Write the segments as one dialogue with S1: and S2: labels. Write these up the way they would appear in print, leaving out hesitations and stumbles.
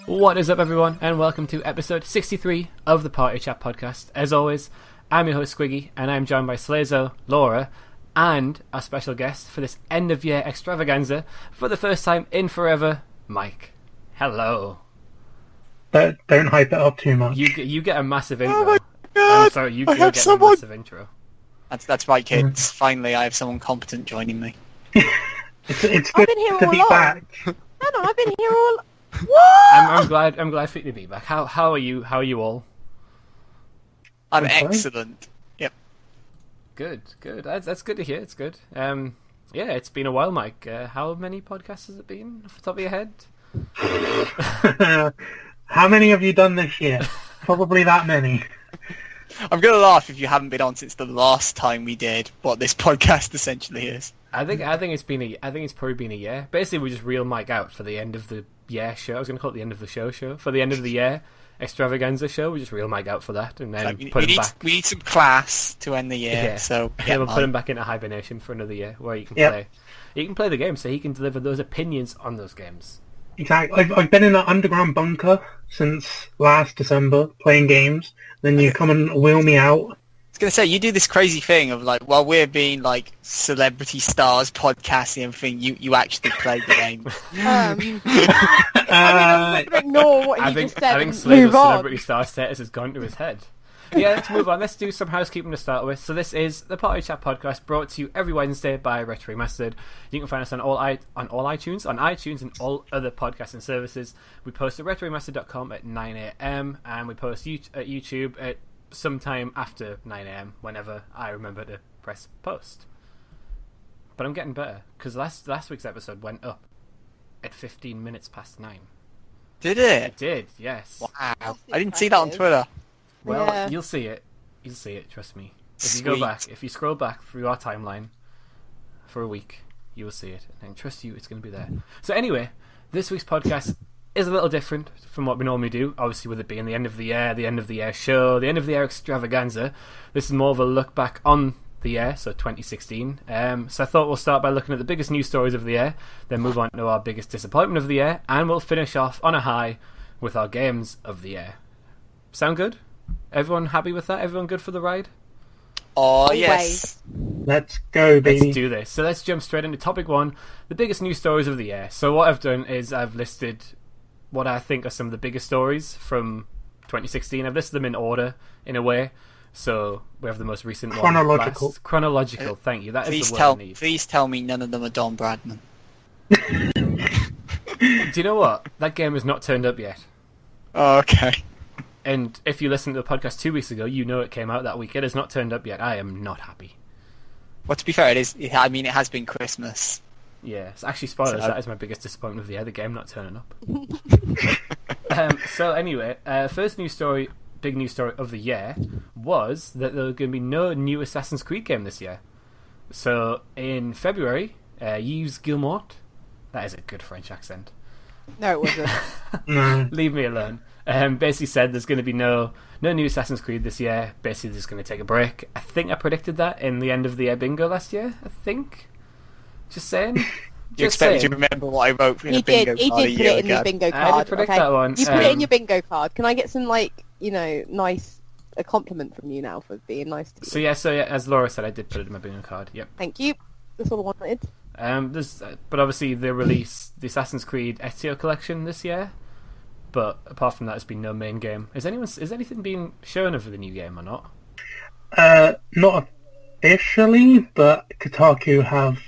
S1: What is up, everyone, and welcome to episode 63 of the Party Chat podcast. As always, I'm your host Squiggy, and I'm joined by Slazo, Laura, and our special guest for this end-of-year extravaganza for the first time in forever, Mike. Hello.
S2: Don't hype it up too much.
S1: You get a massive intro.
S3: Oh my god!
S1: I'm sorry, you get a massive intro.
S3: That's right, kids. Finally, I have someone competent joining me.
S2: It's
S4: I've
S2: good
S4: been here
S2: to
S4: all
S2: be
S4: along.
S2: back.
S4: No, I've been here all. What?
S1: I'm glad for you to be back. How are you? How are you all?
S3: I'm
S2: Okay.
S3: excellent. Yep.
S1: Good. That's good to hear. It's good. Yeah, it's been a while, Mike. How many podcasts has it been off the top of your head?
S2: How many have you done this year? Probably that many.
S3: I'm gonna laugh if you haven't been on since the last time we did what this podcast essentially is.
S1: I think it's probably been a year. Basically, we just reel Mike out for the end of the year show. I was going to call it the end of the show for the end of the year extravaganza show. We just reel Mike out for that, and then
S3: Like,
S1: put him back.
S3: we need some class to end the year.
S1: Yeah.
S3: So
S1: Yeah, we'll put him back into hibernation for another year, where he can play. He can play the game, so he can deliver those opinions on those games.
S2: Exactly. I've been in an underground bunker since last December playing games. Then you come and wheel me out.
S3: I was gonna say, you do this crazy thing of like, while we're being like celebrity stars podcasting and everything, you actually play the game.
S4: I'm going to ignore what he just said
S1: I think
S4: and
S1: Slazo's
S4: move on.
S1: celebrity star status has gone to his head. Yeah, let's move on. Let's do some housekeeping to start with. So this is the Party Chat podcast, brought to you every Wednesday by Retro Remastered. You can find us on all iTunes, and all other podcasting services. We post at retroremastered.com at 9 a.m. and we post at YouTube at sometime after 9 a.m. whenever I remember to press post. But I'm getting better, because last week's episode went up at 15 minutes past 9.
S3: Did it?
S1: It did, yes.
S3: Wow.
S4: That's
S3: I didn't see that on
S4: impressive.
S3: Twitter.
S1: Well,
S4: Yeah.
S1: you'll see it. You'll see it, trust me. If
S3: Sweet.
S1: you go back, if you scroll back through our timeline for a week, you will see it. And trust you, it's going to be there. So anyway, this week's podcast is a little different from what we normally do. Obviously, with it being the end of the year show, the end of the year extravaganza, this is more of a look back on the year, so 2016. So I thought we'll start by looking at the biggest news stories of the year, then move on to our biggest disappointment of the year, and we'll finish off on a high with our games of the year. Sound good? Everyone happy with that? Everyone good for the ride?
S3: Oh,
S4: Always.
S3: yes.
S2: Let's go, baby.
S1: Let's do this. So let's jump straight into topic one, the biggest news stories of the year. So what I've done is I've listed what I think are some of the biggest stories from 2016. I've listed them in order, in a way. So we have the most recent
S2: Chronological.
S1: one. Chronological, thank you. That is the word I need.
S3: Please tell me none of them are Don Bradman.
S1: Do you know what? That game has not turned up yet.
S3: Oh, okay.
S1: And if you listened to the podcast 2 weeks ago, you know it came out that week. It has not turned up yet. I am not happy.
S3: Well, to be fair, it has been Christmas.
S1: Yeah, it's actually spoilers.
S3: So-
S1: That is my biggest disappointment of the year. The game not turning up. So anyway, first news story, big news story of the year was that there was going to be no new Assassin's Creed game this year. So in February, Yves Guillemot, that is a good French accent.
S4: No, it wasn't.
S2: No.
S1: Leave me alone. Basically said there's going to be no new Assassin's Creed this year. Basically, they're just going to take a break. I think I predicted that in the end of the year bingo last year. I think. Just saying.
S3: You expect me to remember what I wrote in a
S4: He
S3: bingo
S4: did
S3: card a
S4: put
S3: year
S4: it in
S3: ago?
S4: the bingo
S1: I
S4: card.
S1: did predict
S4: okay?
S1: that one.
S4: You put it in your bingo card. Can I get some, nice a compliment from you now for being nice to you?
S1: So yeah, as Laura said, I did put it in my bingo card. Yep.
S4: Thank you. That's all I wanted.
S1: But obviously they released the Assassin's Creed Ezio collection this year. But apart from that, there's been no main game. Is anything being shown of the new game or not?
S2: Not officially, but Kotaku have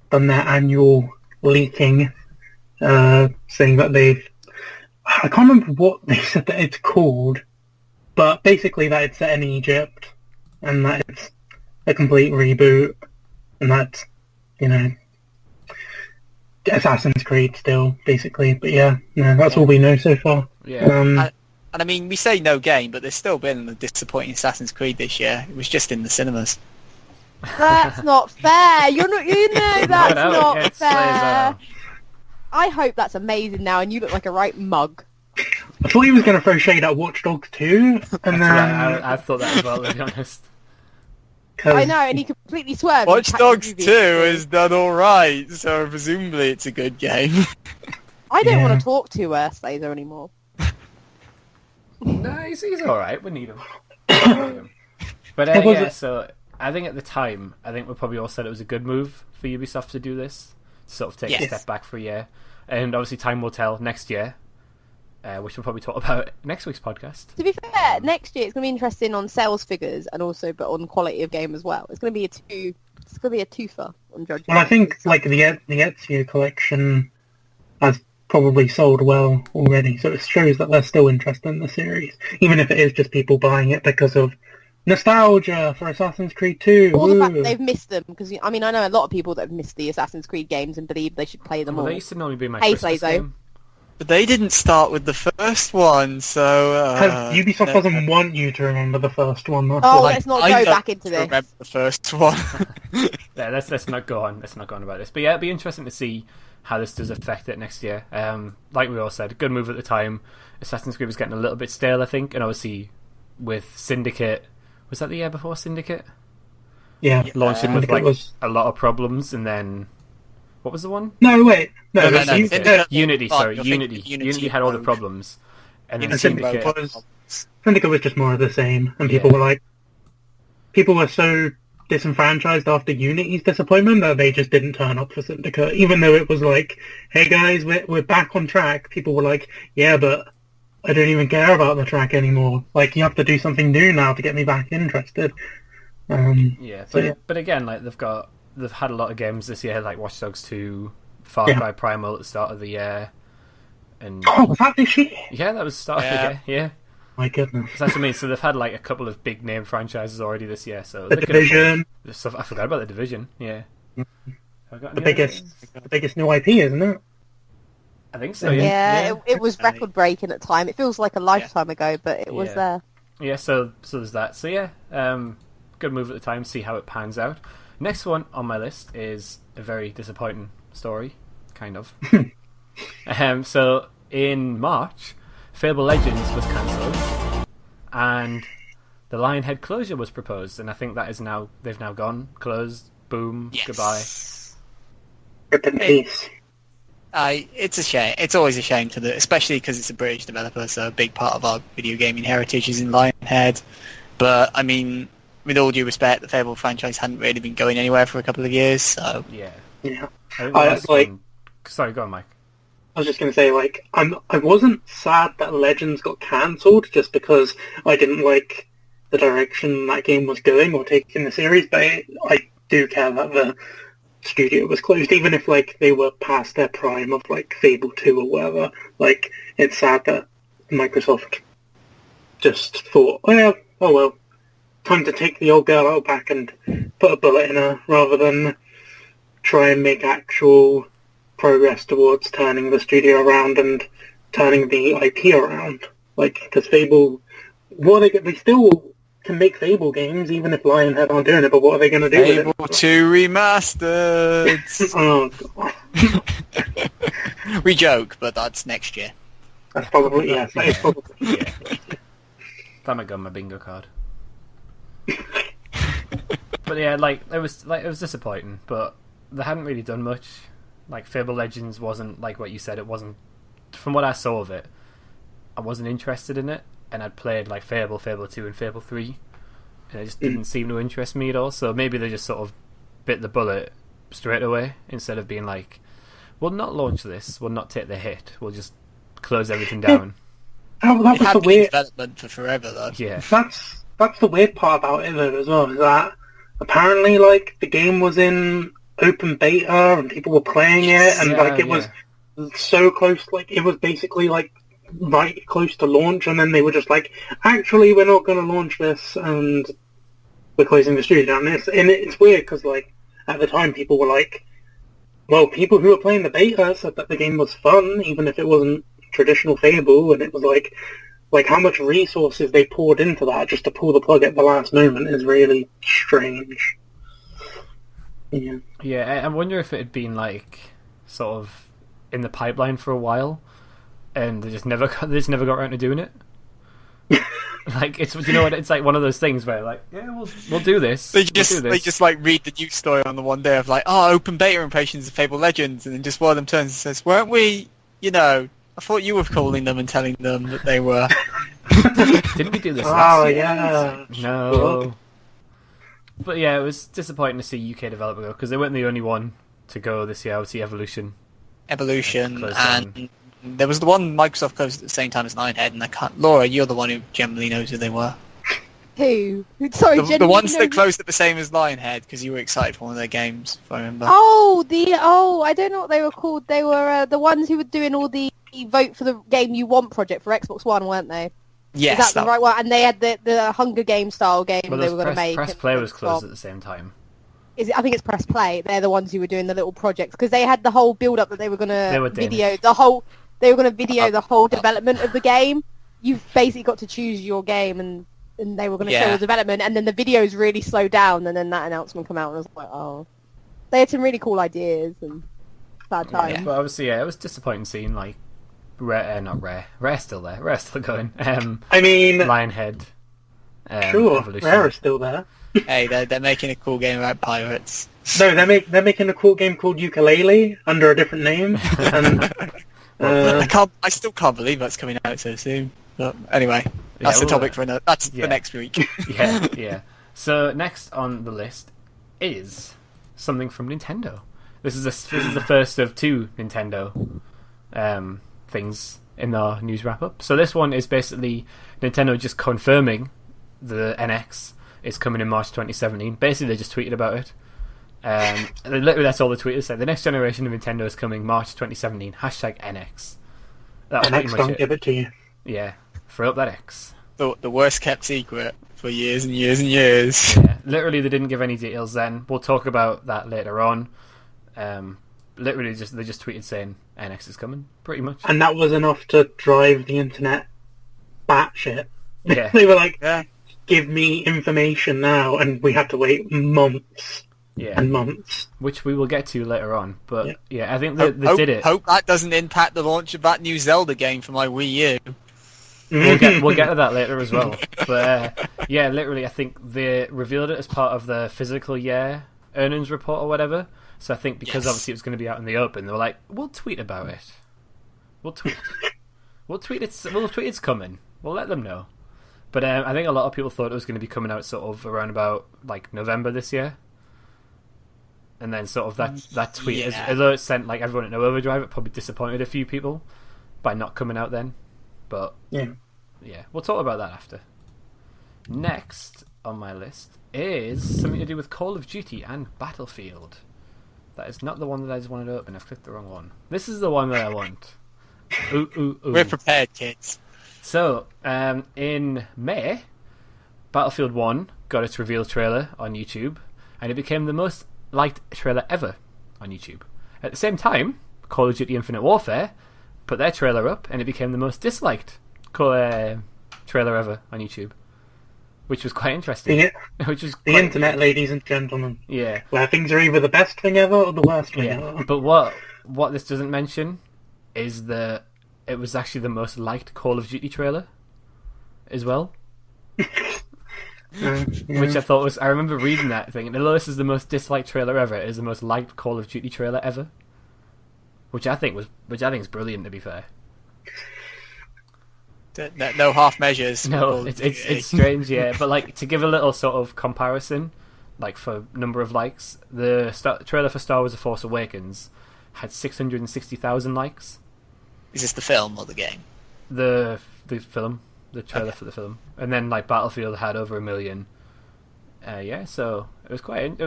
S2: done their annual leaking, saying that I can't remember what they said that it's called, but basically that it's set in Egypt, and that it's a complete reboot, and that's, Assassin's Creed still, basically. But yeah, no, that's all we know so far.
S1: Yeah.
S3: And I mean, we say no game, but there's still been a disappointing Assassin's Creed this year. It was just in the cinemas.
S4: That's not fair. You know that's
S1: No,
S4: not
S1: it's
S4: fair.
S1: Slazo.
S4: I hope that's amazing now, and you look like a right mug.
S2: I thought he was going to throw shade at Watch Dogs 2, and then...
S1: I thought that as well, to be honest.
S4: I know, and he completely swerved.
S3: Watch
S4: and
S3: Dogs 2
S4: packed the movie.
S3: has done alright, so presumably it's a good game.
S4: I don't
S2: Yeah.
S4: want to talk to Slazo anymore.
S1: No, he's alright. We need him. But
S2: It was
S1: yeah,
S2: a-
S1: so I think at the time, we probably all said it was a good move for Ubisoft to do this, to sort of take a
S3: Yes.
S1: step back for a year. And obviously time will tell next year, which we'll probably talk about next week's podcast.
S4: To be fair, next year it's going to be interesting on sales figures and also but on quality of game as well. It's going to be a twofer on judging.
S2: Well, I think like the Ezio collection has probably sold well already, so it shows that they're still interested in the series, even if it is just people buying it because of nostalgia for Assassin's Creed 2.
S4: Or the fact
S2: Woo.
S4: that they've missed them, because I mean I know a lot of people that have missed the Assassin's Creed games and believe they should play them
S1: Well,
S4: all.
S1: they used to normally be my
S4: Hey,
S1: Christmas
S4: Slazo.
S1: game.
S3: But they didn't start with the first one, so...
S2: Ubisoft doesn't want you to remember the first one. That's
S4: Oh,
S2: why.
S4: let's not
S3: I
S4: go
S3: don't
S4: back into this.
S3: remember the first one.
S1: Yeah, let's not go on. Let's not go on about this. But yeah, it'd be interesting to see how this does affect it next year. Like we all said, good move at the time. Assassin's Creed was getting a little bit stale, I think, and obviously with Syndicate, was that the year before Syndicate?
S2: Yeah.
S1: Launching
S2: I
S1: with
S2: think it
S1: like
S2: was...
S1: a lot of problems, and then what was the one?
S2: No, wait. No,
S3: No,
S2: it's
S3: no,
S2: you-
S3: Syndicate.
S1: Unity.
S3: Oh,
S1: Sorry,
S3: you're
S1: Unity.
S3: thinking of
S1: Unity
S3: Unity
S1: had all the
S3: Rogue.
S1: problems, and then
S2: And
S1: Syndicate.
S2: Syndicate was just more of the same, and people
S1: Yeah.
S2: were like, people were so disenfranchised after Unity's disappointment that they just didn't turn up for Syndicate, even though it was like, hey guys, we're back on track. People were like, yeah, but I don't even care about the track anymore. Like, you have to do something new now to get me back interested.
S1: Yeah,
S2: So,
S1: but
S2: yeah.
S1: but again, like they've had a lot of games this year, like Watch Dogs 2, Far
S2: Yeah.
S1: Cry Primal at the start of the year, and
S2: Oh, was that this year?
S1: yeah, that was the start of the year. Yeah.
S2: My goodness.
S1: So that's what I mean. So they've had like a couple of big name franchises already this year. So
S2: The
S1: they could
S2: Division,
S1: afford stuff. I forgot about the Division. Yeah, Have I got
S2: the
S1: any
S2: biggest,
S1: others?
S2: the biggest new IP, isn't it?
S1: I think so.
S4: Yeah,
S1: Yeah,
S4: it was record breaking at the time. It feels like a lifetime ago, but it was
S1: Yeah.
S4: there.
S1: yeah. So there's that. So yeah, good move at the time. See how it pans out. Next one on my list is a very disappointing story, kind of. So in March, Fable Legends was cancelled, and the Lionhead closure was proposed, and I think that is now they've now gone closed. Boom,
S3: Yes.
S1: goodbye.
S2: Rip in peace.
S3: It's a shame. It's always a shame especially because it's a British developer, so a big part of our video gaming heritage is in Lionhead. But I mean, with all due respect, the Fable franchise hadn't really been going anywhere for a couple of years, so
S1: Yeah.
S2: Yeah.
S1: I think the
S2: I,
S1: last
S2: like-
S1: one- Sorry, go on, Mike.
S2: I was just going to say, like, I wasn't sad that Legends got cancelled just because I didn't like the direction that game was going or taking the series, but I do care that the studio was closed, even if, like, they were past their prime of, like, Fable 2 or whatever. Like, it's sad that Microsoft just thought, oh, yeah, oh well, time to take the old girl out back and put a bullet in her, rather than try and make actual progress towards turning the studio around and turning the IP around. Like, because Fable, they still can make Fable games, even if Lionhead aren't doing it, but what are they going to do
S3: Fable
S2: with it?
S3: 2 remastered.
S2: Oh, God.
S3: We joke, but that's next year.
S2: That's probably, yes, that is probably.
S1: Yeah. That might go on my bingo card. But yeah, it was disappointing, but they hadn't really done much. Like, Fable Legends wasn't like what you said. It wasn't, from what I saw of it, I wasn't interested in it, and I'd played like Fable 2, and Fable 3, and it just didn't seem to interest me at all. So maybe they just sort of bit the bullet straight away instead of being like, we'll not launch this, we'll not take the hit, we'll just close everything down.
S2: Oh, that
S3: It
S2: was
S3: had
S2: the
S3: been in
S2: weird.
S3: development for forever, though.
S1: Yeah.
S2: That's the weird part about it though as well, is that apparently like the game was in open beta and people were playing it and
S1: Yeah,
S2: like it was so close, like it was basically like right close to launch, and then they were just like, actually we're not going to launch this and we're closing the studio down. It's weird because like at the time people were like, well, people who were playing the beta said that the game was fun even if it wasn't traditional Fable, and it was like how much resources they poured into that just to pull the plug at the last moment is really strange. Yeah.
S1: Yeah, I wonder if it had been like sort of in the pipeline for a while, and they just never got around to doing it. Like it's, you know what, it's like one of those things where like, yeah, we'll do this.
S3: They just like read the news story on the one day of like, oh, open beta impressions of Fable Legends, and then just one of them turns and says, weren't we, I thought you were calling them and telling them that they were.
S1: Didn't we do this last year?
S2: Yeah.
S1: No. But yeah, it was disappointing to see UK developer go, because they weren't the only one to go this year. Obviously, Evolution,
S3: and there was the one Microsoft closed at the same time as Lionhead, and I can't. Laura, you're the one who generally knows who they were.
S4: Who? Sorry,
S3: The ones that closed at the same as Lionhead, because you were excited for one of their games, if I remember.
S4: I don't know what they were called. They were the ones who were doing all the vote for the game you want project for Xbox One, weren't they?
S3: Yes,
S4: Is that the right one? And they had the Hunger Games style game
S1: well,
S4: they were going to make.
S1: Press Play was closed at the same time.
S4: I think it's Press Play. They're the ones who were doing the little projects because they had the whole build up that they were going to video the whole. They were going to video the whole development of the game. You've basically got to choose your game, and they were going to show the development, and then the videos really slowed down, and then that announcement came out, and I was like, oh, they had some really cool ideas and sad times.
S1: Yeah, but obviously, it was disappointing seeing like Rare's still there. Rare's still going.
S2: I mean,
S1: Lionhead.
S2: Sure,
S1: Evolution.
S2: Rare is still there.
S3: Hey, they're making a cool game about pirates.
S2: No, they're making a cool game called Ukulele under a different name. And
S3: I still can't believe that's coming out so soon. But anyway, that's the topic for another. That's for next week.
S1: Yeah. So next on the list is something from Nintendo. This is the first of two Nintendo things in our news wrap up. So this one is basically Nintendo just confirming the NX is coming in March 2017. Basically, they just tweeted about it. Literally, that's all the tweeters said. The next generation of Nintendo is coming March 2017. Hashtag NX. That was pretty
S2: NX
S1: much
S2: don't
S1: it.
S2: give it to you.
S1: Yeah, throw up that X.
S3: The worst kept secret for years and years and years.
S1: Yeah, literally, they didn't give any details then. We'll talk about that later on. Literally, they just tweeted saying NX is coming, pretty much.
S2: And that was enough to drive the internet batshit.
S1: Yeah.
S2: They were like, give me information now, and we have to wait months and months.
S1: Which we will get to later on. But yeah, I think they did it.
S3: Hope that doesn't impact the launch of that new Zelda game for my Wii U.
S1: We'll get to that later as well. But yeah, literally, I think they revealed it as part of the fiscal year earnings report or whatever. So I think because obviously it was going to be out in the open, they were like, we'll tweet about it. We'll tweet it's coming. We'll let them know. But I think a lot of people thought it was going to be coming out sort of around about like November this year. And then sort of that tweet, although it sent like everyone into overdrive, it probably disappointed a few people by not coming out then. But yeah, we'll talk about that after. Next on my list is something to do with Call of Duty and Battlefield. That is not the one that I just wanted to open. I've clicked the wrong one. This is the one that I want. Ooh.
S3: We're prepared, kids.
S1: So, in May, Battlefield 1 got its reveal trailer on YouTube, and it became the most liked trailer ever on YouTube. At the same time, Call of Duty Infinite Warfare put their trailer up, and it became the most disliked trailer ever on YouTube, which was quite interesting.
S2: The internet, ladies and gentlemen.
S1: Yeah.
S2: Where things are either the best thing ever or the worst thing ever.
S1: But what this doesn't mention is that it was actually the most liked Call of Duty trailer as well. Which I thought was... I remember reading that thing, and although this is the most disliked trailer ever, it is the most liked Call of Duty trailer ever. Which I think is brilliant, to be fair.
S3: No half measures.
S1: No, it's strange, yeah. But like, to give a little sort of comparison, like for number of likes, the trailer for Star Wars: The Force Awakens had 660,000 likes.
S3: Is this the film or the game?
S1: The film, the trailer for the film, and then like Battlefield had over 1 million. So it was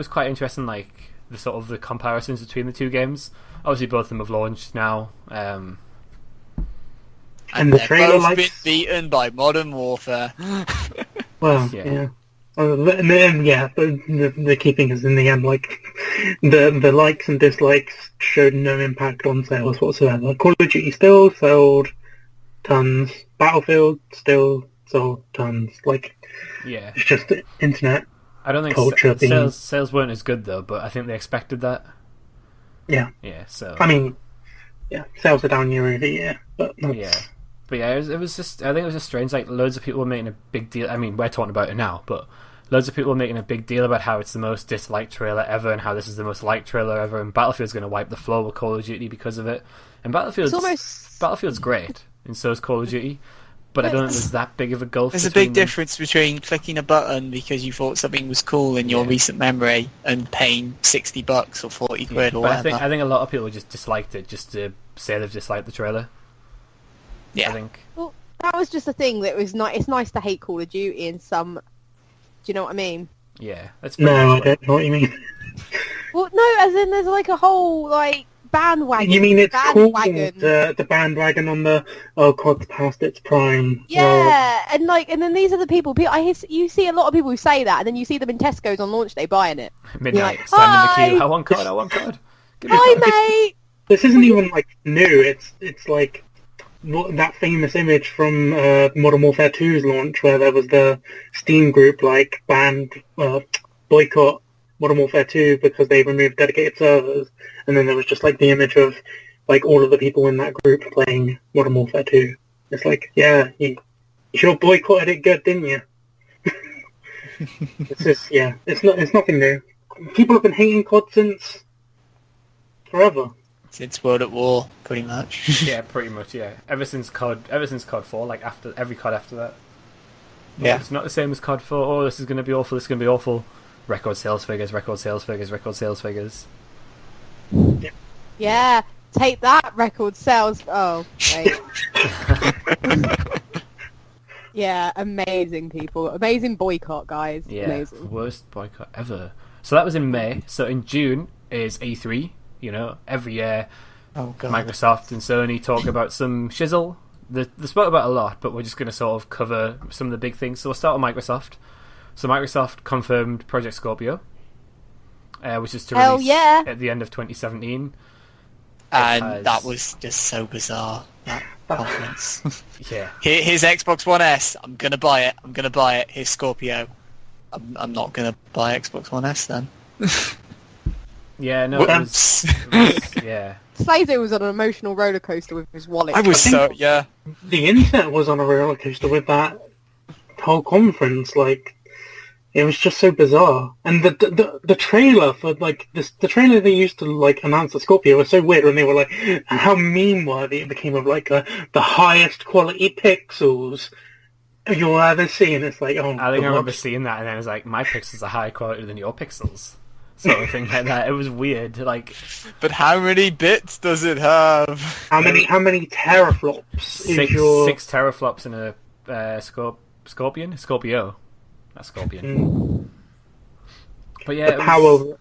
S1: quite interesting, like the sort of the comparisons between the two games. Obviously, both of them have launched now.
S2: And the trailer
S3: both been beaten by Modern Warfare.
S2: Well, yeah. The key thing is in the end, like the likes and dislikes showed no impact on sales whatsoever. Call of Duty still sold tons. Battlefield still sold tons. Like, it's just the internet.
S1: I don't think
S2: culture
S1: sales weren't as good though, but I think they expected that.
S2: Yeah.
S1: Yeah. So.
S2: I mean, yeah, sales are down year over year, but that's...
S1: yeah. But yeah, it was just. I think it was just strange. Like loads of people were making a big deal. I mean, we're talking about it now, but loads of people were making a big deal about how it's the most disliked trailer ever, and how this is the most liked trailer ever, and Battlefield's going to wipe the floor with Call of Duty because of it. And Battlefield's great, and so is Call of Duty. But I don't think there's that big of a gulf.
S3: There's a big difference between clicking a button because you thought something was cool in your recent memory and paying $60 or 40 quid or whatever.
S1: I think a lot of people just disliked it just to say they've disliked the trailer.
S3: Yeah.
S1: I think.
S4: Well, that was just a thing that was nice. It's nice to hate Call of Duty in some. Do you know what I mean?
S1: Yeah.
S2: No, I don't know what you mean.
S4: Well, no, as in there's like a whole like bandwagon.
S2: You mean it's cool, the bandwagon on the COD's past its prime?
S4: Yeah, and then these are the people. You see a lot of people who say that, and then you see them in Tesco's on launch day buying it.
S1: Midnight, standing in the queue. I want COD.
S4: Hi, mate.
S2: This isn't even like new. It's like that famous image from Modern Warfare 2's launch, where there was the Steam group like boycott Modern Warfare 2 because they removed dedicated servers, and then there was just like the image of like all of the people in that group playing Modern Warfare 2. It's like, yeah, you should have boycotted it good, didn't you? It's nothing new. People have been hating COD since forever.
S3: Since World at War, pretty much.
S1: Yeah, pretty much. Yeah, ever since COD 4, like after every COD after that.
S3: Yeah,
S1: it's not the same as COD 4. Oh, this is going to be awful. This is going to be awful. Record sales figures.
S4: Yeah, take that, record sales. Oh, wait. Yeah, amazing people. Amazing boycott, guys.
S1: Yeah,
S4: amazing.
S1: Worst boycott ever. So that was in May. So in June is E3. You know, every year Microsoft and Sony talk about some shizzle. They spoke about a lot, but we're just going to sort of cover some of the big things. So we'll start with Microsoft. So Microsoft confirmed Project Scorpio, which is to release at the end of 2017.
S3: And that was just so bizarre, that conference.
S1: Yeah.
S3: Here's Xbox One S. I'm going to buy it. Here's Scorpio. I'm not going to buy Xbox One S then.
S1: Yeah, no,
S3: yeah.
S4: Slazo was on an emotional roller coaster with his wallet.
S3: Yeah.
S2: The internet was on a roller coaster with that whole conference. Like, it was just so bizarre. And the trailer for like the trailer they used to like announce the Scorpio was so weird when they were like how meme worthy it became of like the highest quality pixels you'll ever see. And it's like, oh,
S1: I think I remember seeing that, and then it's like my pixels are higher quality than your pixels. Sort of thing like that. It was weird. Like,
S3: but how many bits does it have?
S2: How many teraflops?
S1: Six teraflops in a Scorpio. That's Scorpion. But yeah,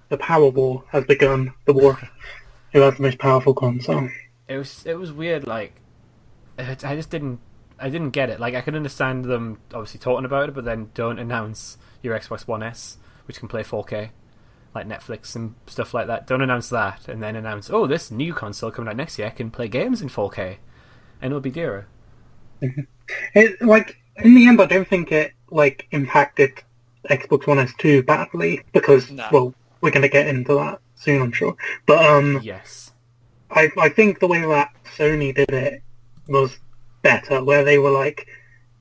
S2: the power war has begun. The war who has the most powerful console.
S1: It was weird. Like, I didn't get it. Like, I could understand them obviously talking about it, but then don't announce your Xbox One S, which can play 4K. Like Netflix and stuff like that. Don't announce that, and then announce, oh, this new console coming out next year can play games in 4K, and it'll be dearer.
S2: It, like, in the end, I don't think it like impacted Xbox One S too badly because, well, we're going to get into that soon, I'm sure. But
S1: yes,
S2: I think the way that Sony did it was better, where they were like,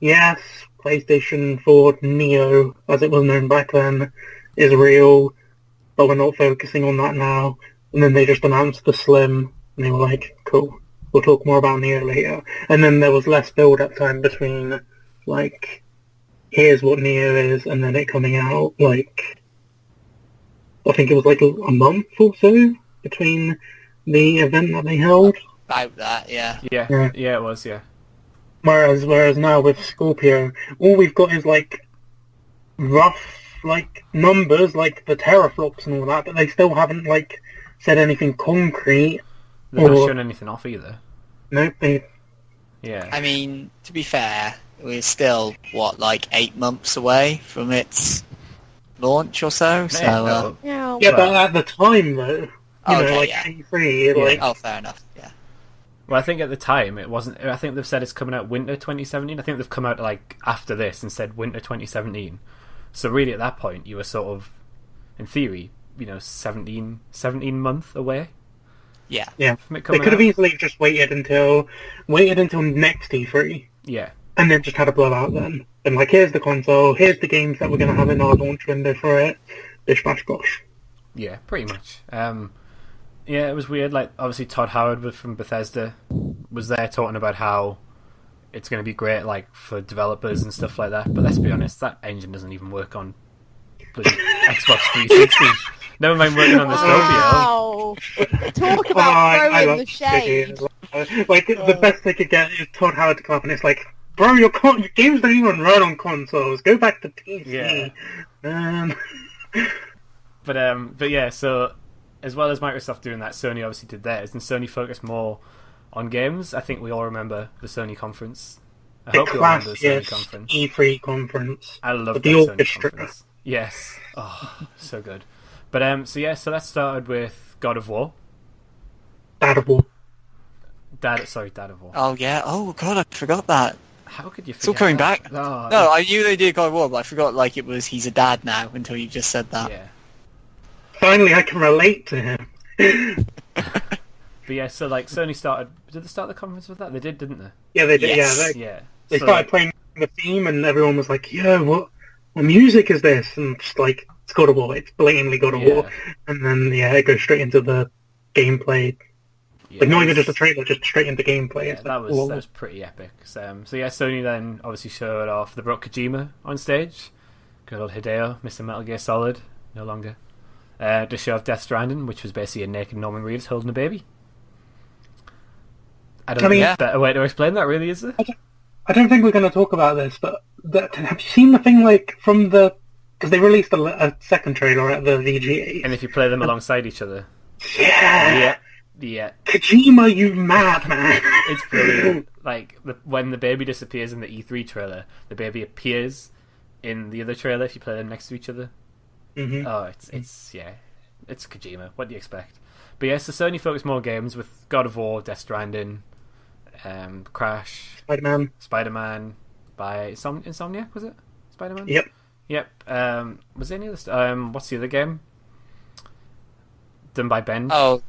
S2: yes, PlayStation 4 Neo, as it was known back then, is real. But we're not focusing on that now. And then they just announced the Slim, and they were like, cool, we'll talk more about Neo later. And then there was less build-up time between, like, here's what Neo is, and then it coming out, like, I think it was like a month or so between the event that they held.
S3: About that, yeah.
S1: Yeah, it was, yeah.
S2: Whereas now with Scorpio, all we've got is, like, rough, like, numbers, like the teraflops and all that, but they still haven't, like, said anything concrete.
S1: They've not shown anything off either.
S2: Nope.
S1: Yeah.
S3: I mean, to be fair, we're still, like 8 months away from its launch or so?
S2: Yeah, but at the time, though, E3,
S3: Oh, fair enough, yeah.
S1: Well, I think at the time, it wasn't... I think they've said it's coming out winter 2017. I think they've come out, like, after this and said winter 2017. So really, at that point, you were sort of, in theory, 17 months away.
S3: Yeah.
S1: From it
S2: They
S1: coming
S2: could have
S1: out.
S2: easily just waited until next E3.
S1: Yeah.
S2: And then just had a blowout then. And like, here's the console, here's the games that we're going to have in our launch window for it. Bish bash bosh.
S1: Yeah, pretty much. Yeah, it was weird. Like, obviously, Todd Howard from Bethesda was there talking about how it's going to be great, like, for developers and stuff like that. But let's be honest, that engine doesn't even work on bloody Xbox 360. Never mind working on the
S4: Wow. Talk about throwing the shade.
S2: Like, the best they could get is Todd Howard to come up and it's like, bro, your games don't even run on consoles. Go back to PC.
S1: Yeah. But yeah, so as well as Microsoft doing that, Sony obviously did theirs, and Sony focused more on games. I think we all remember the Sony conference. I hope you all remember the Sony conference.
S2: E3 conference.
S1: I love
S2: With
S1: the
S2: the
S1: Sony
S2: orchestra.
S1: conference. Yes. Oh, so good. But so that started with God of War.
S2: Dad of War.
S1: Dad of War.
S3: Oh yeah. Oh god, I forgot that.
S1: How could you forget
S3: It's all coming
S1: that?
S3: back.
S1: Oh,
S3: No, I knew they did God of War, but I forgot he's a dad now until you just said that.
S1: Yeah.
S2: Finally, I can relate to him.
S1: But yeah, so like Sony started. Did they start the conference with that? They did, didn't they?
S2: Yeah, they did.
S3: Yes.
S1: Yeah.
S2: They
S1: So,
S2: started playing the theme, and everyone was like, "Yo, what music is this?" And just like, it's God of War. It's blatantly God of War. And then it goes straight into the gameplay.
S1: yeah,
S2: Like, not even
S1: it's-
S2: just a trailer, just straight into gameplay.
S1: Yeah,
S2: It's
S1: that
S2: like,
S1: was pretty epic. So yeah, Sony then obviously showed off. They brought Kojima on stage. Good old Hideo, Mr. Metal Gear Solid, no longer. To show off Death Stranding, which was basically a naked Norman Reedus holding a baby. I don't think
S3: yeah.
S1: there's a better way to explain that, really, is there?
S2: I don't think we're going to talk about this, but have you seen the thing from the... Because they released a second trailer at the VGA.
S1: And if you play them alongside each other.
S2: Yeah!
S1: Yeah.
S2: Kojima, you madman!
S1: It's brilliant. Like, when the baby disappears in the E3 trailer, the baby appears in the other trailer if you play them next to each other.
S2: Mm-hmm.
S1: Oh, it's Kojima. What do you expect? But yeah, so Sony focused more games with God of War, Death Stranding, Crash, Spider-Man by Insomniac, was it? Spider-Man? Yep. Was there any other what's the other game? Done by Ben.
S3: Oh,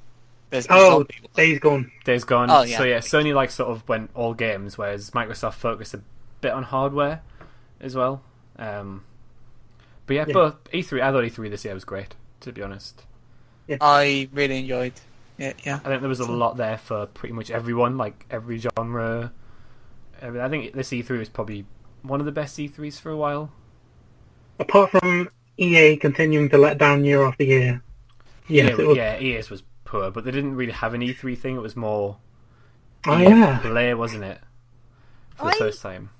S3: there's the
S2: Days Gone.
S1: Days Gone.
S3: Oh, yeah.
S1: So yeah, Sony sort of went all games, whereas Microsoft focused a bit on hardware as well. But yeah, but E3, I thought E3 this year was great, to be honest.
S2: Yeah.
S3: I really enjoyed it. Yeah.
S1: I think there was a lot there for pretty much everyone, like every genre. I think this E3 was probably one of the best E3s for a while.
S2: Apart from EA continuing to let down year after year. Yes, it was.
S1: Yeah, EA's was poor, but they didn't really have an E3 thing. It was more play, wasn't it? For the first time.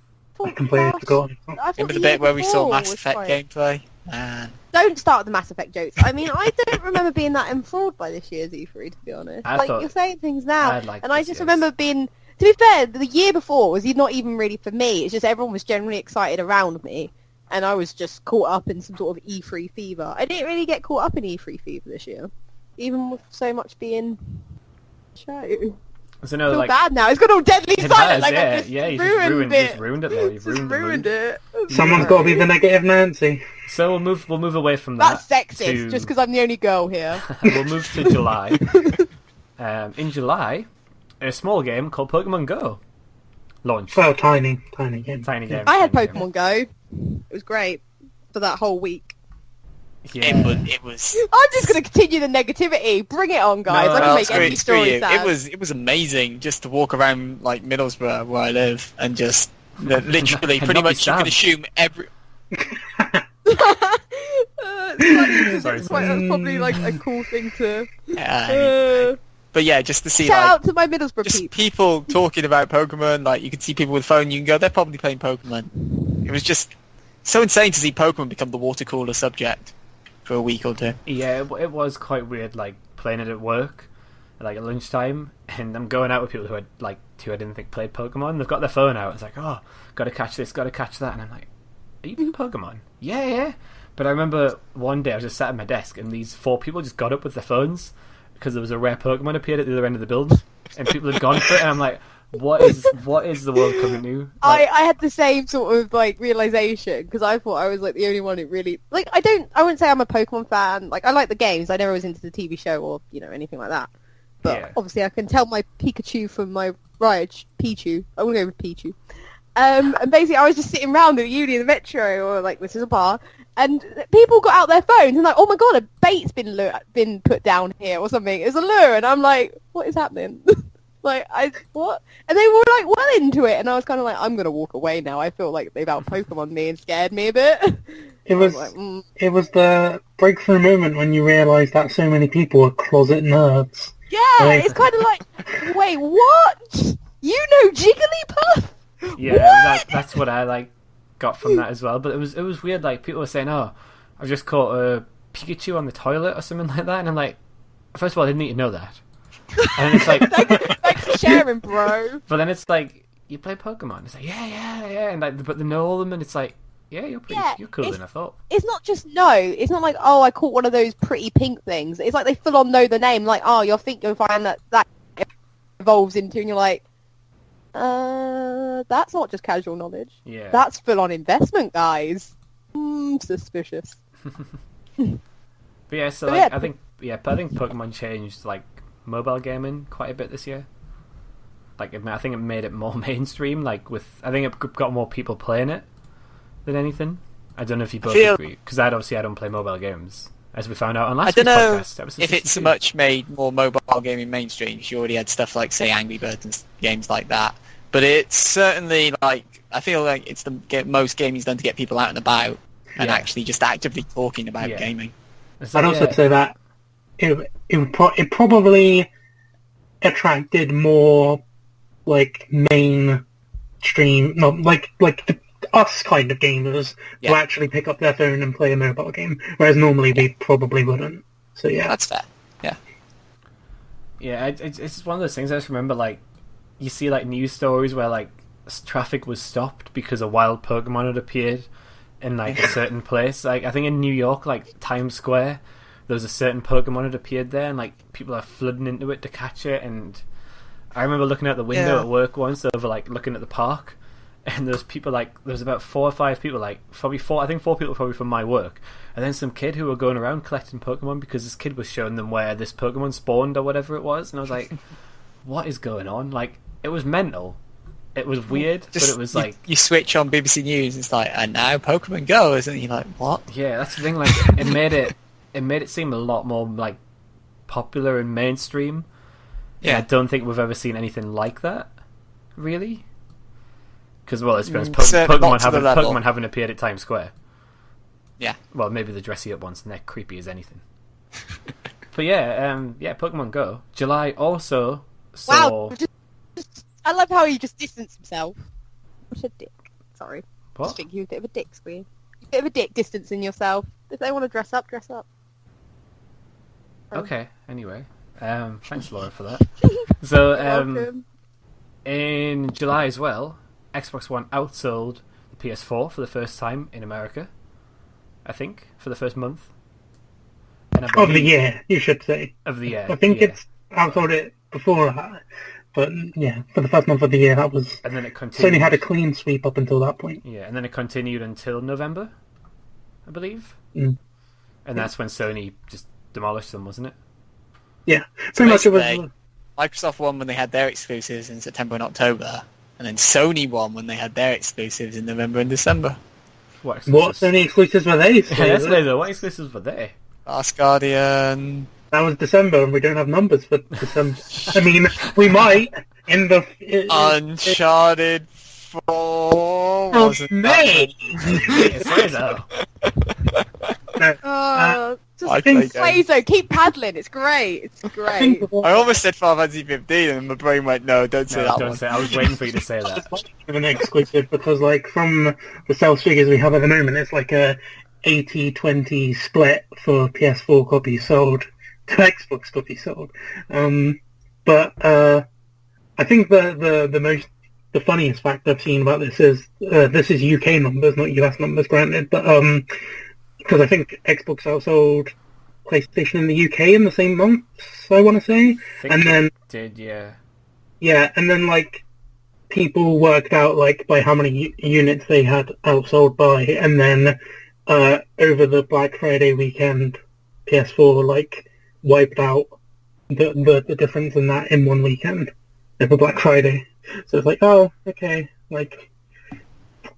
S2: I completely forgot.
S3: Remember the bit where we saw Mass Effect gameplay?
S4: Don't start the Mass Effect jokes. I mean, I don't remember being that enthralled by this year's E3, to be honest. You're saying things now, and I just remember being... To be fair, the year before was not even really for me. It's just everyone was generally excited around me, and I was just caught up in some sort of E3 fever. I didn't really get caught up in E3 fever this year, even with so much being show.
S1: So no,
S4: I feel bad now. It's got all deadly silent.
S1: You've ruined it. Though. You've ruined
S4: it.
S2: Someone's got to be the negative Nancy.
S1: So we'll move away from that.
S4: That's sexist, just because I'm the only girl here.
S1: We'll move to July. In July, a small game called Pokemon Go launched.
S2: Well, tiny game.
S1: Tiny game.
S4: I had Pokemon Go. It was great for that whole week.
S1: Yeah.
S3: It was.
S4: I'm just going to continue the negativity. Bring it on, guys. I can make any story sad.
S3: It was amazing just to walk around like Middlesbrough where I live and just literally pretty much you can assume every.
S4: It's funny, that's probably like a cool thing to.
S3: But yeah, just to see
S4: shout out to my Middlesbrough
S3: just people talking about Pokemon. Like you can see people with a phone. You can go, they're probably playing Pokemon. It was just so insane to see Pokemon become the water cooler subject for a week or two.
S1: Yeah, it was quite weird, like playing it at work, like at lunchtime, and I'm going out with people who I didn't think played Pokemon. They've got their phone out. It's like, oh, gotta catch this, gotta catch that, and I'm like, are you playing Pokemon? Yeah. But I remember one day I was just sat at my desk, and these 4 people just got up with their phones because there was a rare Pokemon appeared at the other end of the building, and people had gone for it, and I'm like, what is the world coming to?
S4: I had the same sort of like realization because I thought I was like the only one who really like. I wouldn't say I'm a Pokemon fan. Like I like the games. I never was into the TV show or anything like that. But obviously I can tell my Pikachu from my Pichu. I will go with Pichu. And basically I was just sitting around at uni in the metro or like this is a bar. And people got out their phones and like, oh my god, a bait's been put down here or something. It's a lure, and I'm like, what is happening? Like, what? And they were like well into it, and I was kind of like, I'm gonna walk away now. I feel like they've out Pokemon me and scared me a bit.
S2: It was the breakthrough moment when you realised that so many people are closet nerds.
S4: Yeah, it's kind of like, wait, what? You know Jigglypuff?
S1: Yeah, that's what I got from that as well. But it was weird. Like people were saying, "Oh, I've just caught a Pikachu on the toilet" or something like that, and I'm like, first of all, I didn't need to know that. And it's like,
S4: thanks for sharing, bro.
S1: But then it's like, you play Pokemon. It's like, yeah, and like, but they know all of them, and it's like, yeah, you're cooler than I thought.
S4: It's not just it's not like, oh, I caught one of those pretty pink things. It's like they full on know the name. Like, oh, you'll find that evolves into, and you're like, that's not just casual knowledge.
S1: Yeah.
S4: That's full on investment, guys. Suspicious.
S1: But yeah, so I think Pokemon changed like mobile gaming quite a bit this year. Like, I think it made it more mainstream. Like I think it got more people playing it than anything. I don't know if you both agree, because I don't play mobile games, as we found out on last week's podcast.
S3: I don't know if it's so much made more mobile gaming mainstream. You already had stuff like, say, Angry Birds and games like that. But it's certainly, like, I feel like it's the most gaming's done to get people out and about and actually just actively talking about gaming.
S2: I'd also say that it probably attracted more, like, mainstream, us kind of gamers to actually pick up their phone and play a mobile game, whereas normally they probably wouldn't. So yeah,
S3: that's fair.
S1: Yeah, it's one of those things. I just remember, like, you see like news stories where like traffic was stopped because a wild Pokemon had appeared in like a certain place. Like I think in New York, like Times Square, there was a certain Pokemon had appeared there, and like people are flooding into it to catch it. And I remember looking out the window at work once over like looking at the park, and there was about 4 or 5 people, like probably 4 people probably from my work, and then some kid who were going around collecting Pokemon because this kid was showing them where this Pokemon spawned or whatever it was, and I was like, what is going on? Like, it was mental. It was weird, but it was like...
S3: You switch on BBC News, it's like, and now Pokemon Go, isn't it? You're like, what?
S1: Yeah, that's the thing, like, it made it seem a lot more, like, popular and mainstream. Yeah. And I don't think we've ever seen anything like that, really. Because, well, it's Pokemon haven't appeared at Times Square.
S3: Yeah.
S1: Well, maybe the dressy up ones, and they're creepy as anything. But yeah, Pokemon Go. July also saw...
S4: Wow, I love how he just distanced himself. What a dick. Sorry.
S1: What?
S4: I think you're a bit of a dick, Squiggy. A bit of a dick distancing yourself. If they want to dress up, dress up.
S1: Okay, anyway. Thanks, Laura, for that. So, in July as well, Xbox One outsold the PS4 for the first time in America. I think, for the first month.
S2: Of the year, you should say.
S1: Of the year.
S2: I think it's outsold it before that. But yeah, for the first month of the year, that was...
S1: And then it continued.
S2: Sony had a clean sweep up until that point.
S1: Yeah, and then it continued until November, I believe.
S2: Mm.
S1: And that's when Sony just demolished them, wasn't it?
S2: Yeah,
S3: so pretty much it was... Microsoft won when they had their exclusives in September and October, and then Sony won when they had their exclusives in November and December.
S2: What Sony exclusives were they?
S1: Slazo, what exclusives were they?
S3: Last Guardian...
S2: That was December, and we don't have numbers for December. I mean, we might in the...
S3: Uncharted 4...
S2: May!
S1: Slazo.
S4: Slazo, keep paddling. It's great. It's great.
S3: I almost said Final Fantasy 15, and my brain went, no, don't say that one.
S1: I was waiting for you to say that.
S2: An exclusive, because like from the sales figures we have at the moment, it's like a 80-20 split for PS4 copies sold to Xbox copies sold. But I think the funniest fact I've seen about this is UK numbers, not US numbers, granted, but because I think Xbox outsold PlayStation in the UK in the same month, I want to say, and then
S1: did
S2: yeah, and then like people worked out like by how many units they had outsold by, and then over the Black Friday weekend, PS4 like wiped out the difference in that in one weekend over Black Friday. So it's like, oh, okay, like,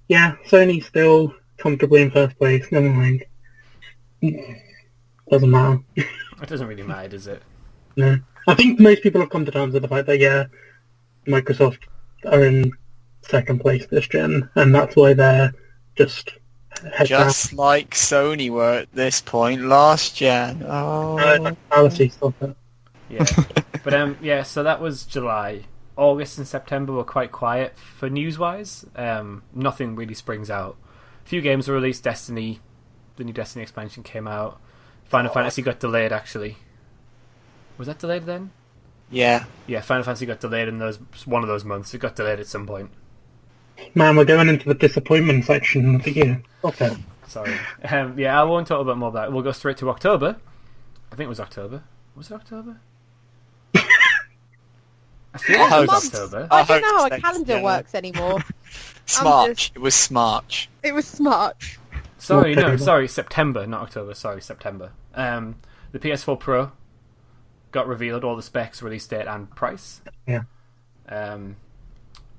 S2: yeah, Sony's still comfortably in first place. Never mind. Doesn't matter.
S1: It doesn't really matter, does it?
S2: No. I think most people have come to terms with the fact that, yeah, Microsoft are in second place this gen, and that's why they're just
S3: like Sony were at this point last gen. Oh,
S2: fallacy, stop it.
S1: Yeah, but yeah. So that was July. August and September were quite quiet for news-wise. Nothing really springs out. A few games were released. Destiny, the new Destiny expansion came out. Final Fantasy got delayed. Actually, was that delayed then?
S3: Yeah.
S1: Yeah, Final Fantasy got delayed in one of those months. It got delayed at some point.
S2: Man, we're going into the disappointment section of the year. Okay.
S1: Sorry. Yeah, I won't talk about more of that. We'll go straight to October. I think it was October. Was it October? I feel like it was October.
S4: I don't know how a calendar works anymore.
S3: Smarch. It was Smarch.
S4: It was Smarch.
S1: Sorry, September, not October. Sorry, September. The PS4 Pro got revealed, all the specs, release date, and price.
S2: Yeah.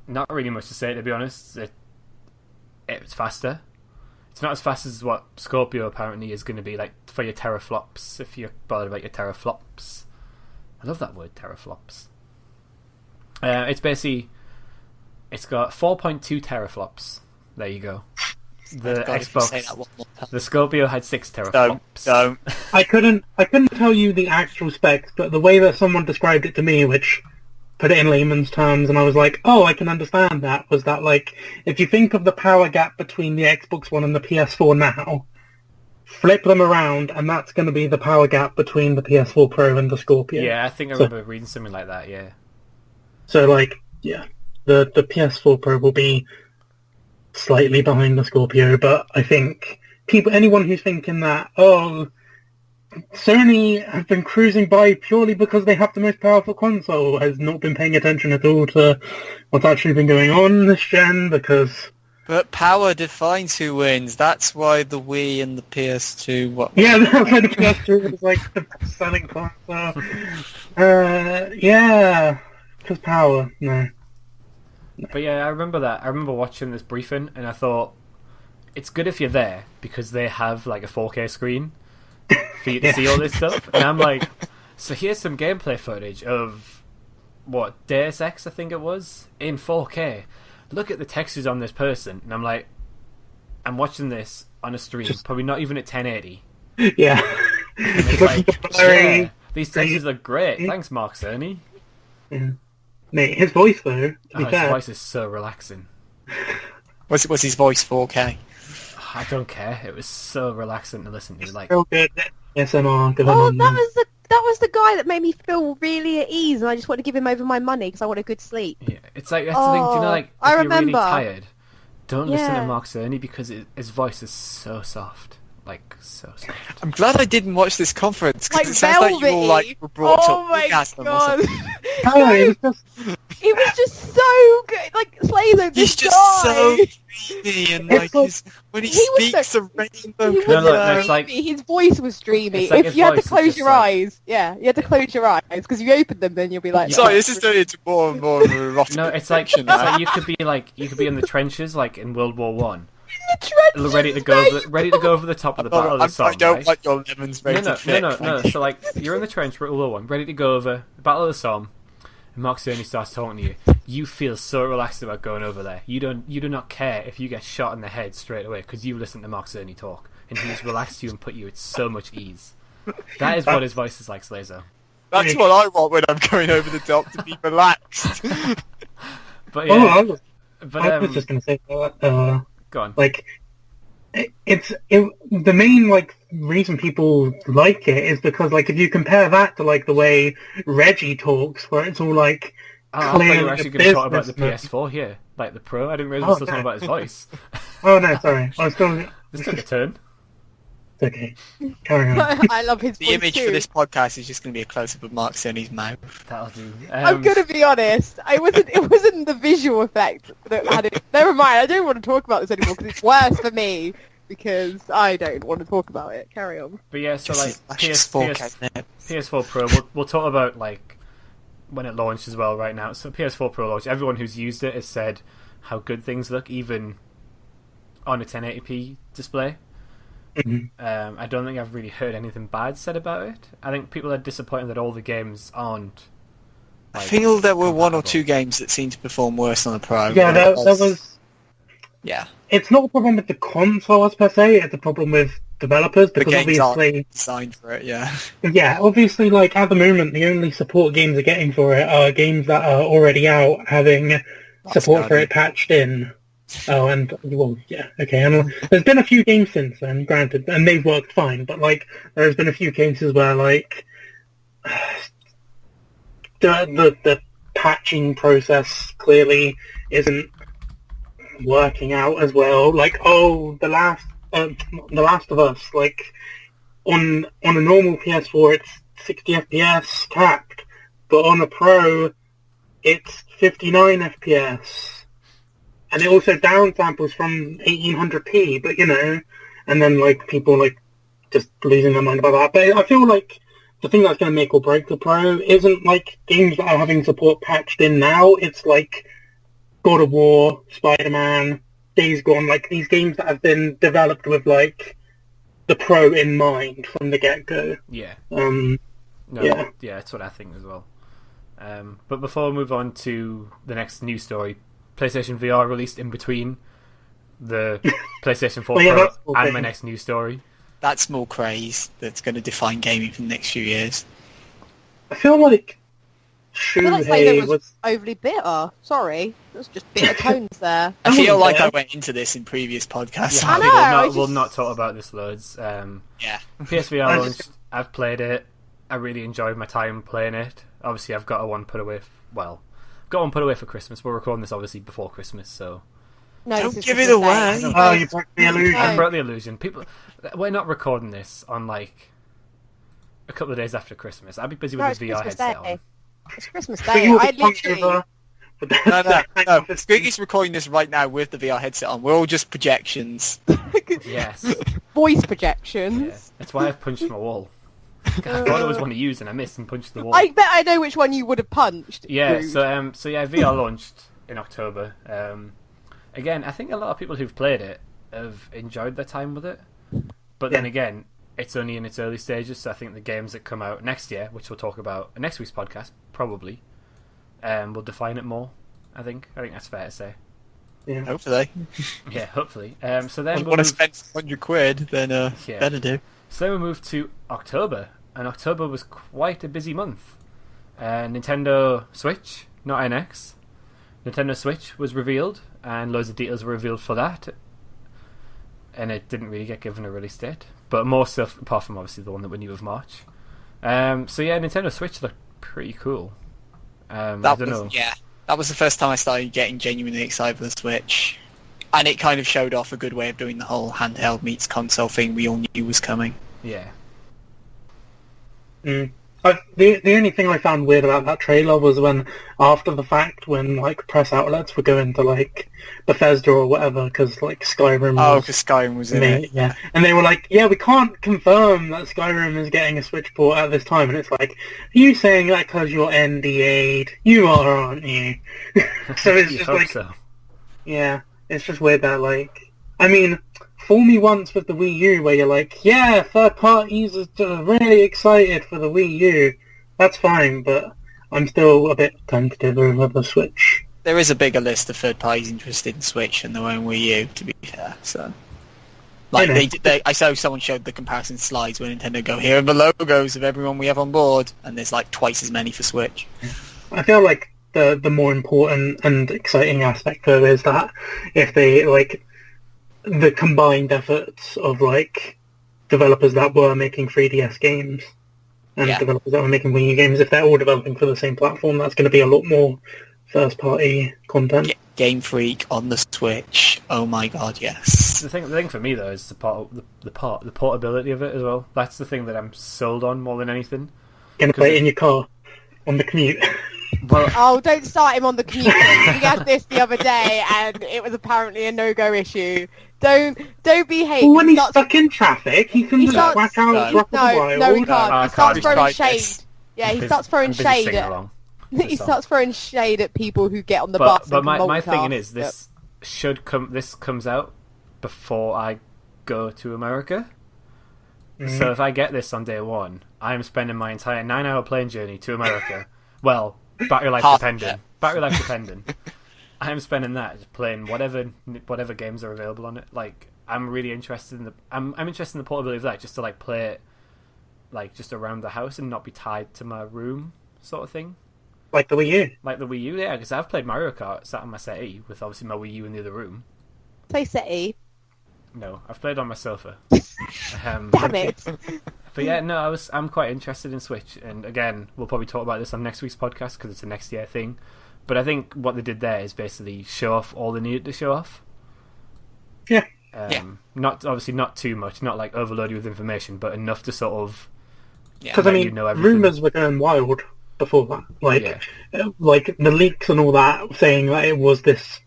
S1: Not really much to say, to be honest. It's faster. It's not as fast as what Scorpio apparently is going to be, like, for your teraflops, if you're bothered about your teraflops. I love that word, teraflops. It's basically... It's got 4.2 teraflops. There you go. The Xbox... The Scorpio had 6 teraflops.
S3: Don't.
S2: I couldn't tell you the actual specs, but the way that someone described it to me, which put it in layman's terms, and I was like, oh, I can understand that, was that, like, if you think of the power gap between the Xbox One and the PS4 now, flip them around, and that's going to be the power gap between the PS4 Pro and the Scorpio.
S1: Yeah, I think I remember reading something like that, yeah.
S2: So, like, yeah, the PS4 Pro will be slightly behind the Scorpio, but I think anyone who's thinking that, oh, Sony have been cruising by purely because they have the most powerful console has not been paying attention at all to what's actually been going on this gen, because...
S3: But power defines who wins. That's why the Wii and the PS2...
S2: Yeah, that's why the PS2 was like the best-selling console. Yeah, because power, no.
S1: But yeah, I remember that. I remember watching this briefing, and I thought, it's good if you're there, because they have like a 4K screen for you to see all this stuff. And I'm like, so here's some gameplay footage of, what, Deus Ex, I think it was, in 4K. Look at the textures on this person. And I'm like, I'm watching this on a stream, probably not even at 1080.
S2: Yeah.
S1: And it's like, yeah, these textures are great. Thanks, Mark Cerny.
S2: Yeah. Mate, his voice though.
S1: His voice is so relaxing.
S3: Was his voice 4K?
S1: I don't care. It was so relaxing to listen to. Like,
S2: so good. SMR.
S4: Oh, that was the guy that made me feel really at ease, and I just want to give him over my money because I want a good sleep.
S1: Yeah, it's like that's the thing. Do you know, like, if
S4: I
S1: you're
S4: remember.
S1: really tired, don't listen to Mark Cerny because his voice is so soft. Like, so soft.
S3: I'm glad I didn't watch this conference, because
S4: Like
S3: it sounds like you all like were brought up
S4: my
S3: orgasm or
S4: god!
S3: something.
S2: It was just...
S4: It was just so good. Like, Slazo, this
S3: He's just
S4: guy.
S3: so dreamy, and like when he speaks, the rainbow
S4: He was
S3: comes
S1: no,
S3: out.
S1: it's like-
S4: his voice was dreamy.
S1: It's like
S4: If
S1: his
S4: you had to
S1: voice is
S4: close
S1: just
S4: your
S1: like-
S4: eyes, you had to close your eyes, because if you open them, then you'll be like...
S3: Sorry, this is turning into more and more of a erotic
S1: No, it's like you could be in the trenches, like in World War One, ready to go over the top of the Battle of the Somme.
S3: I don't
S1: right?
S3: want your lemons rated
S1: No. So like you're in the trench, World War One, ready to go over the Battle of the Somme, and Mark Cerny starts talking to you. You feel so relaxed about going over there. You do not care if you get shot in the head straight away because you listen to Mark Cerny talk, and he's relaxed you and put you at so much ease. That is what his voice is like, Slazo.
S3: That's what I want when I'm going over the top, to be relaxed.
S1: But yeah,
S2: I was
S1: um,
S2: just going to say that,
S1: go on.
S2: like, the main, like, reason people like it is because, like, if you compare that to, like, the way Reggie talks, where it's all, like,
S1: I thought you
S2: clear
S1: were actually going to talk about the PS4 here, like the Pro. I didn't realize we were still talking about his voice.
S2: Oh, no, sorry. I was still...
S1: This took a turn.
S2: Okay, carry on.
S4: I love his
S3: The
S4: voice
S3: image
S4: too.
S3: for this podcast is just going to be a close-up of Mark Cerny's mouth.
S1: That'll do.
S4: I'm gonna be honest. It wasn't the visual effect that had it. Never mind. I don't want to talk about this anymore because it's worse for me because I don't want to talk about it. Carry on.
S1: But yeah, so like
S3: PS4,
S1: PS4 Pro, we'll talk about like when it launched as well right now. So PS4 Pro launched. Everyone who's used it has said how good things look, even on a 1080p display.
S2: Mm-hmm.
S1: I don't think I've really heard anything bad said about it. I think people are disappointed that all the games aren't.
S3: I feel there were one or two games that seemed to perform worse on the Pro.
S2: Yeah, there was.
S3: Yeah.
S2: It's not a problem with the consoles per se. It's a problem with developers
S3: The
S2: because
S3: games
S2: obviously,
S3: aren't designed for it, yeah.
S2: yeah, obviously, like at the moment, the only support games are getting for it are games that are already out, having support for it patched in. Oh, and well, yeah, okay. And there's been a few games since then, granted, and they've worked fine. But like, there's been a few cases where like the patching process clearly isn't working out as well. Like, The Last of Us, like on a normal PS4, it's 60 FPS capped, but on a Pro, it's 59 FPS. And it also downsamples from 1800p, but and then like people like just losing their mind about that. But I feel like the thing that's going to make or break the Pro isn't like games that are having support patched in now. It's like God of War, Spider-Man, Days Gone, like these games that have been developed with like the Pro in mind from the get-go.
S1: Yeah.
S2: Yeah,
S1: that's what I think as well. But before we move on to the next news story, PlayStation VR released in between the PlayStation 4 Pro and my next news story.
S3: That small craze that's going to define gaming for the next few years.
S2: I feel like
S4: I feel like Slazo was overly bitter. Sorry, there's just bitter tones there.
S3: I feel like I went into this in previous podcasts.
S1: Yeah,
S4: I know,
S1: we'll not talk about this loads.
S3: Yeah.
S1: PSVR launched. I've played it. I really enjoyed my time playing it. Obviously, I've got one put away for Christmas. We're recording this obviously before Christmas, so
S4: No,
S3: don't give it away.
S2: Oh, you broke the illusion.
S1: I broke the illusion. People, we're not recording this on like a couple of days after Christmas. I'd be busy with this VR headset on.
S4: It's Christmas
S2: So
S4: Day.
S2: you
S4: I
S2: were
S4: literally.
S3: No. Squiggy's recording this right now with the VR headset on. We're all just projections.
S1: Yes,
S4: Voice projections.
S1: yeah. That's why I've punched my wall. I thought it was one to use and I missed and punched the wall.
S4: I bet I know which one you would have punched.
S1: Yeah,
S4: Rude.
S1: so VR launched in October. Again, I think a lot of people who've played it have enjoyed their time with it. But then again, it's only in its early stages, so I think the games that come out next year, which we'll talk about in next week's podcast, probably, will define it more. I think that's fair to say.
S2: Yeah.
S3: Hopefully.
S1: Yeah, hopefully. So then
S3: If you want to spend 100 quid, then
S1: Yeah.
S3: better do.
S1: So then we moved to October, and October was quite a busy month. Nintendo Switch, not NX. Nintendo Switch was revealed, and loads of details were revealed for that. And it didn't really get given a release date, but more stuff apart from obviously the one that we knew of March. So yeah, Nintendo Switch looked pretty cool. I don't know.
S3: Yeah, that was the first time I started getting genuinely excited for the Switch, and it kind of showed off a good way of doing the whole handheld meets console thing we all knew was coming.
S1: Yeah.
S2: The only thing I found weird about that trailer was when, after the fact, when like press outlets were going to like Bethesda or whatever, because like Skyrim.
S3: Oh, because Skyrim was in it.
S2: Yeah, and they were like, "Yeah, we can't confirm that Skyrim is getting a Switch port at this time." And it's like, "Are you saying that because you're NDA'd? You are, aren't you?" So it's just like,
S1: so.
S2: yeah, it's just weird that like, I mean, fool me once with the Wii U where you're like, yeah, third parties are really excited for the Wii U. That's fine, but I'm still a bit tentative over the Switch.
S3: There is a bigger list of third parties interested in Switch than there were in Wii U, to be fair. So, like, I saw someone showed the comparison slides where Nintendo go, here are the logos of everyone we have on board, and there's like twice as many for Switch.
S2: I feel like the more important and exciting aspect though is that if they like the combined efforts of like developers that were making 3DS games and developers that were making Wii U games, if they're all developing for the same platform, that's going to be a lot more first-party content.
S3: Game Freak on the Switch. Oh my god, yes.
S1: The thing for me though is the portability of it as well. That's the thing that I'm sold on more than anything.
S2: Gonna play it in your car on the commute.
S4: Well, don't start him on the commute. We had this the other day, and it was apparently a no-go issue. Don't behave.
S2: When he's stuck in traffic, he can just whack out Breath of the Wild.
S4: No, he can't. He starts throwing shade. Yeah, he starts throwing shade. He starts throwing shade at people who get on the bus.
S1: But my thing is, this comes out before I go to America. Mm-hmm. So if I get this on day one, I'm spending my entire 9-hour plane journey to America. Well, battery life dependent. I'm spending that just playing whatever games are available on it. Like, I'm really interested in I'm interested in the portability of that, just to like play it like just around the house and not be tied to my room, sort of thing.
S2: Like the Wii U.
S1: Like the Wii U, yeah, because I've played Mario Kart sat on my settee with obviously my Wii U in the other room.
S4: Play settee?
S1: No, I've played on my sofa.
S4: Damn it!
S1: But yeah, no, I'm quite interested in Switch, and again, we'll probably talk about this on next week's podcast because it's a next year thing. But I think what they did there is basically show off all they needed to show off.
S2: Yeah.
S1: Not too much, not like overloaded with information, but enough to sort of.
S2: Because rumors were going wild before that, like the leaks and all that, saying that it was this,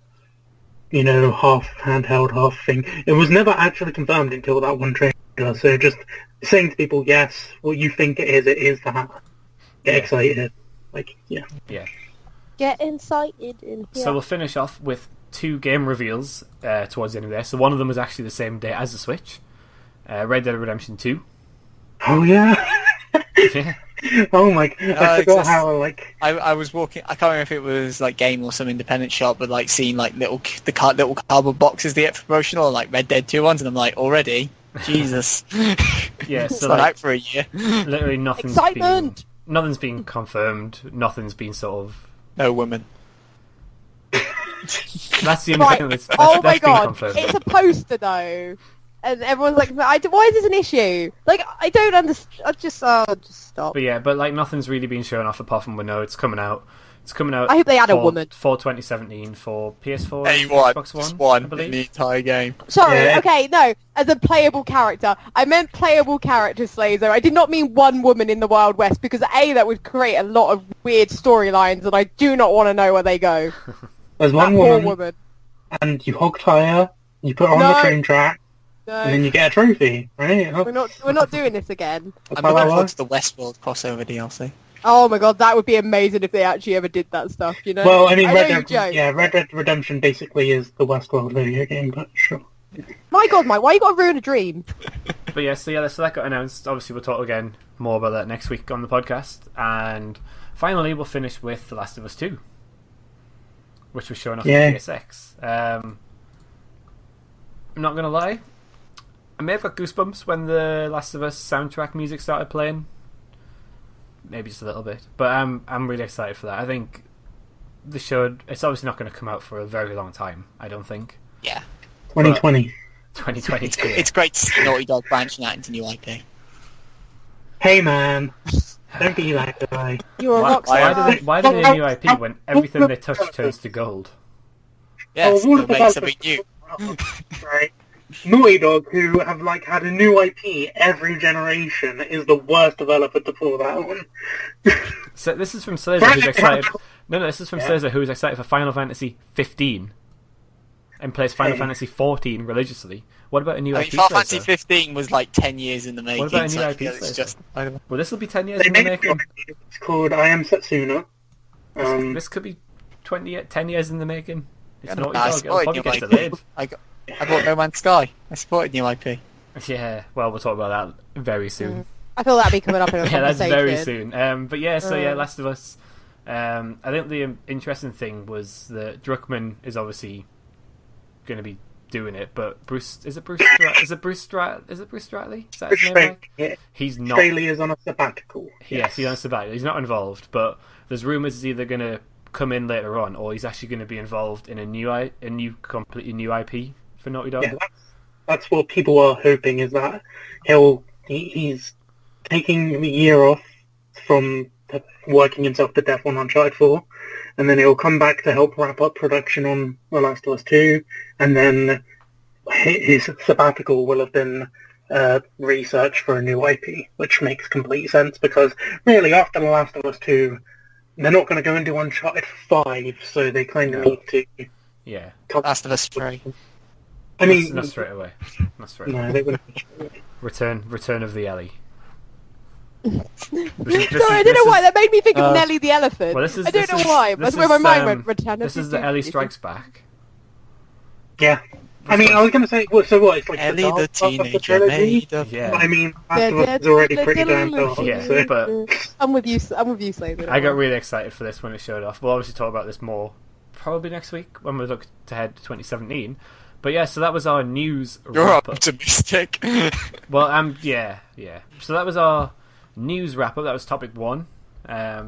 S2: half handheld, half thing. It was never actually confirmed until that one trailer. So just saying to people, yes, what you think it is that. Get excited, Yeah.
S4: Get excited in here.
S1: So we'll finish off with 2 game reveals towards the end of there. So one of them was actually the same day as the Switch. Red Dead Redemption 2.
S2: Oh yeah.
S1: Yeah.
S2: Oh my! I forgot how
S3: I was walking. I can't remember if it was like Game or some independent shop, but like seeing like little cardboard boxes they get for promotional, like Red Dead 2 ones, and I'm like, already, Jesus.
S1: Yeah, so
S3: like, out for a year.
S1: Literally nothing's been confirmed. Nothing's been sort of.
S3: No woman.
S1: That's the only thing that's
S4: oh my god!
S1: confirmed.
S4: It's a poster though. And everyone's like, why is this an issue? Like, I don't understand. I'll just stop.
S1: But yeah, but like nothing's really been shown off apart from we know it's coming out. It's coming out.
S4: I hope they add a woman
S1: for 2017 for PS4
S3: and Xbox
S1: One. I believe
S3: the entire game.
S4: Sorry, okay, no. As a playable character, I meant playable character, Slazo. I did not mean one woman in the Wild West because that would create a lot of weird storylines, and I do not want to know where they go.
S2: There's one woman, and you hog tie her, you put her on the train track. No. And then you get a trophy, right?
S4: We're not doing this again.
S3: I'm looking forward to the Westworld crossover DLC.
S4: Oh my god, that would be amazing if they actually ever did that stuff,
S2: Well, I mean, Red Dead Redemption basically is the Westworld video game, but sure.
S4: My god, Mike, why you gotta ruin a dream?
S1: But yeah, so that got announced. Obviously, we'll talk again more about that next week on the podcast. And finally, we'll finish with The Last of Us 2, which was shown off on PSX. I'm not gonna lie, I may have got goosebumps when the Last of Us soundtrack music started playing. Maybe just a little bit. But I'm really excited for that. I think it's obviously not going to come out for a very long time, I don't think.
S3: Yeah.
S2: 2020.
S1: 2020.
S3: It's great to see Naughty Dog branching out into new IP.
S2: Hey man, don't be that guy.
S4: You're a rock star.
S1: Why do they a new IP when everything they touch turns to gold?
S3: Yes, it'll make something new.
S2: Right. Naughty Dog, who have had a new IP every generation, is the worst developer to pull that one.
S1: So this is from Slazo, who's excited. This is from Slazo, who's excited for Final Fantasy 15 and plays Final Fantasy 14 religiously. What about a new IP?
S3: Final Fantasy 15 was 10 years in the making.
S1: What about a new IP? Well, this will be 10 years in the making.
S2: It's called I Am Setsuna.
S1: This could be 10 years in the making. It's Naughty Dog.
S3: It'll probably get delayed. I bought No Man's Sky. I supported new IP.
S1: Yeah, well, we'll talk about that very soon.
S4: I feel that'll be coming up in a
S1: that's very soon. But yeah, Last of Us. I think the interesting thing was that Druckmann is obviously going to be doing it, but Bruce Stradley? Is that his name? He's not.
S2: Australia's on a sabbatical.
S1: Yes, he's on a sabbatical. He's not involved, but there's rumours he's either going to come in later on, or he's actually going to be involved in a completely new IP for Naughty Dog.
S2: Yeah, that's what people are hoping, is that he's taking the year off from working himself to death on Uncharted 4, and then he'll come back to help wrap up production on The Last of Us 2, and then his sabbatical will have been research for a new IP, which makes complete sense, because really after The Last of Us 2, they're not going to go and do Uncharted 5, so they kind of need to...
S1: Yeah.
S3: Last of Us 3.
S2: I mean...
S1: Not straight away. Not straight away.
S2: No, they wouldn't.
S1: Return of the Ellie.
S4: Sorry, I don't know why. That made me think of Nelly the elephant.
S1: Well,
S4: I don't know why. That's where my mind went. Return
S1: this is the Ellie Strikes Back.
S2: Yeah. I mean, I was going to say, so what? It's like
S3: Ellie
S2: the
S3: teenager made of...
S1: Yeah.
S2: But I mean, Last of Us is already pretty damn dark.
S1: Yeah,
S2: So.
S1: but
S4: I'm with you, Slazo.
S1: I got really excited for this when it showed off. We'll obviously talk about this more probably next week when we look ahead to 2017. But yeah, so that was our news
S3: You're
S1: wrap-up.
S3: optimistic.
S1: Well, yeah. So that was our news wrap-up. That was topic 1.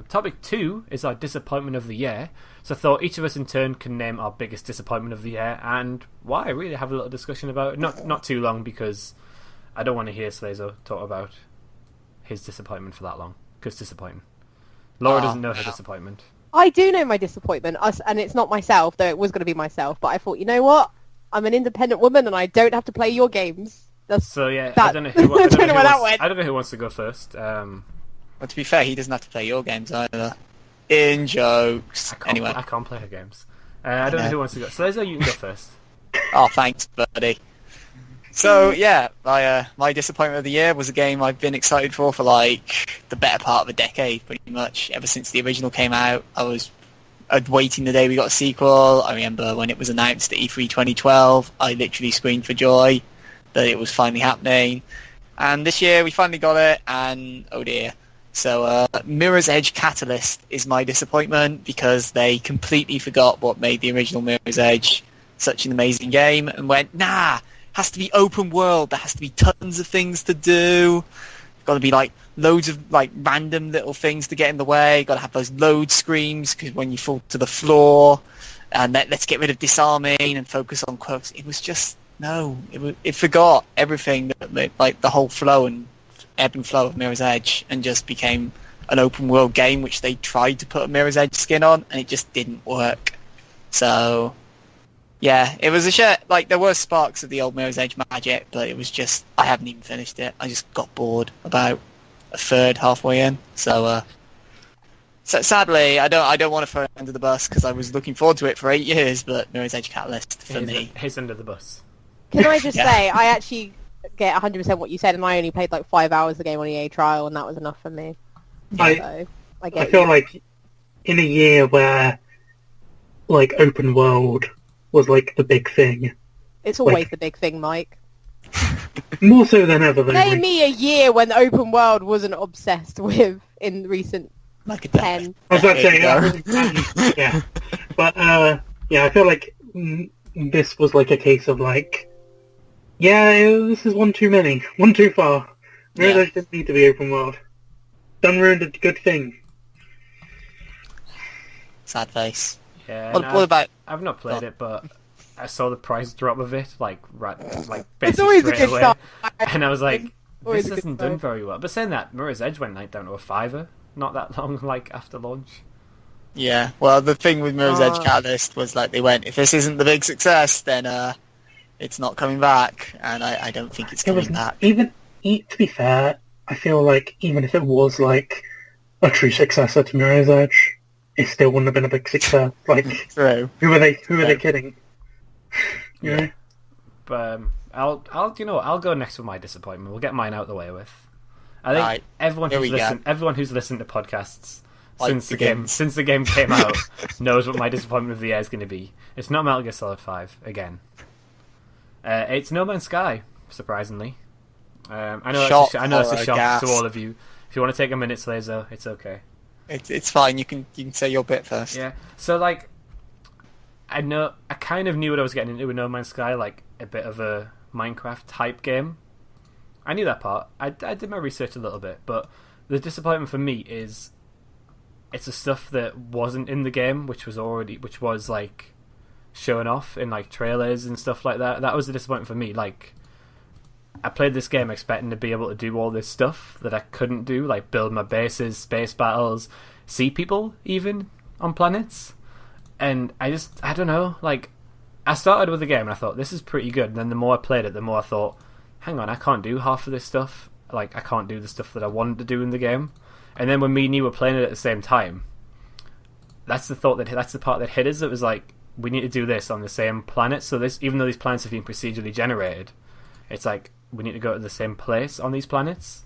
S1: Topic 2 is our disappointment of the year. So I thought each of us in turn can name our biggest disappointment of the year and why. Really have a little discussion about it. Not too long, because I don't want to hear Slazo talk about his disappointment for that long. Because disappointing. Laura doesn't know her disappointment.
S4: I do know my disappointment, and it's not myself, though it was going to be myself, but I thought, you know what? I'm an independent woman and I don't have to play your games.
S1: So yeah, I don't know who wants to go first.
S3: Well, to be fair, he doesn't have to play your games either. In jokes. Anyway.
S1: I can't play her games. I don't know who wants to go. So Slazo, you can go first.
S3: Oh, thanks, buddy. So, yeah, my disappointment of the year was a game I've been excited for like the better part of a decade, pretty much. Ever since the original came out, I was waiting the day we got a sequel. I remember when it was announced at E3 2012, I literally screamed for joy that it was finally happening. And this year we finally got it, and oh dear. So Mirror's Edge Catalyst is my disappointment, because they completely forgot what made the original Mirror's Edge such an amazing game and went, nah, has to be open world, there has to be tons of things to do, got to be like loads of like random little things to get in the way, got to have those load screens because when you fall to the floor, and let's get rid of disarming and focus on quirks. It was just, no, it forgot everything, that like the whole flow and ebb and flow of Mirror's Edge, and just became an open world game which they tried to put a Mirror's Edge skin on, and it just didn't work. So yeah, it was a shit. Like, there were sparks of the old Mirror's Edge magic, but it was just, I haven't even finished it. I just got bored about a third halfway in. So sadly, I don't want to throw it under the bus, because I was looking forward to it for 8 years, but Mirror's Edge Catalyst for me.
S1: He's under the bus.
S4: Can I just say, I actually get 100% what you said, and I only played like 5 hours of the game on EA trial, and that was enough for me.
S2: I feel like in a year where like open world was like the big thing.
S4: It's always the big thing, Mike.
S2: More so than ever.
S4: Name me a year when open world wasn't obsessed with in recent
S3: like a
S4: 10.
S2: I was about to say, yeah. But yeah, I feel like this was like a case of like, yeah, this is one too many, one too far. Really, didn't need to be open world. Done ruined a good thing.
S3: Sad face.
S1: Yeah,
S3: what about?
S1: I've not played it, but I saw the price drop of it, like
S4: It's
S1: basically
S4: always a
S1: straight
S4: good
S1: away,
S4: start.
S1: and I was like,
S4: Always
S1: this
S4: a good
S1: hasn't done
S4: sign.
S1: very well. But saying that, Mirror's Edge went down to a $5, not that long like after launch.
S3: Yeah, well, the thing with Mirror's Edge Catalyst was like they went, if this isn't the big success, then it's not coming back, and I don't think it's coming back.
S2: Even to be fair, I feel like even if it was like a true successor to Mirror's Edge, it still wouldn't have been a big success. Like,
S3: True.
S2: who are they kidding? You know?
S1: But I'll go next with my disappointment. We'll get mine out the way with. I think everyone who's listened to podcasts since the game came out knows what my disappointment of the year is going to be. It's not Metal Gear Solid 5 again. It's No Man's Sky, surprisingly. I know it's a shock to all of you. If you want to take a minute, Slazo, it's okay.
S3: It's fine. You can say your bit first.
S1: Yeah. So like, I kind of knew what I was getting into with No Man's Sky, like a bit of a Minecraft type game. I knew that part. I did my research a little bit, but the disappointment for me is it's the stuff that wasn't in the game, which was like shown off in like trailers and stuff like that. That was the disappointment for me. Like, I played this game expecting to be able to do all this stuff that I couldn't do, like build my bases, space battles, see people even on planets. And I don't know, like, I started with the game and I thought, this is pretty good. And then the more I played it, the more I thought, hang on, I can't do half of this stuff. Like, I can't do the stuff that I wanted to do in the game. And then when me and you were playing it at the same time, that's the part that hit us. It was like, we need to do this on the same planet. So this, even though these planets have been procedurally generated, it's like, we need to go to the same place on these planets.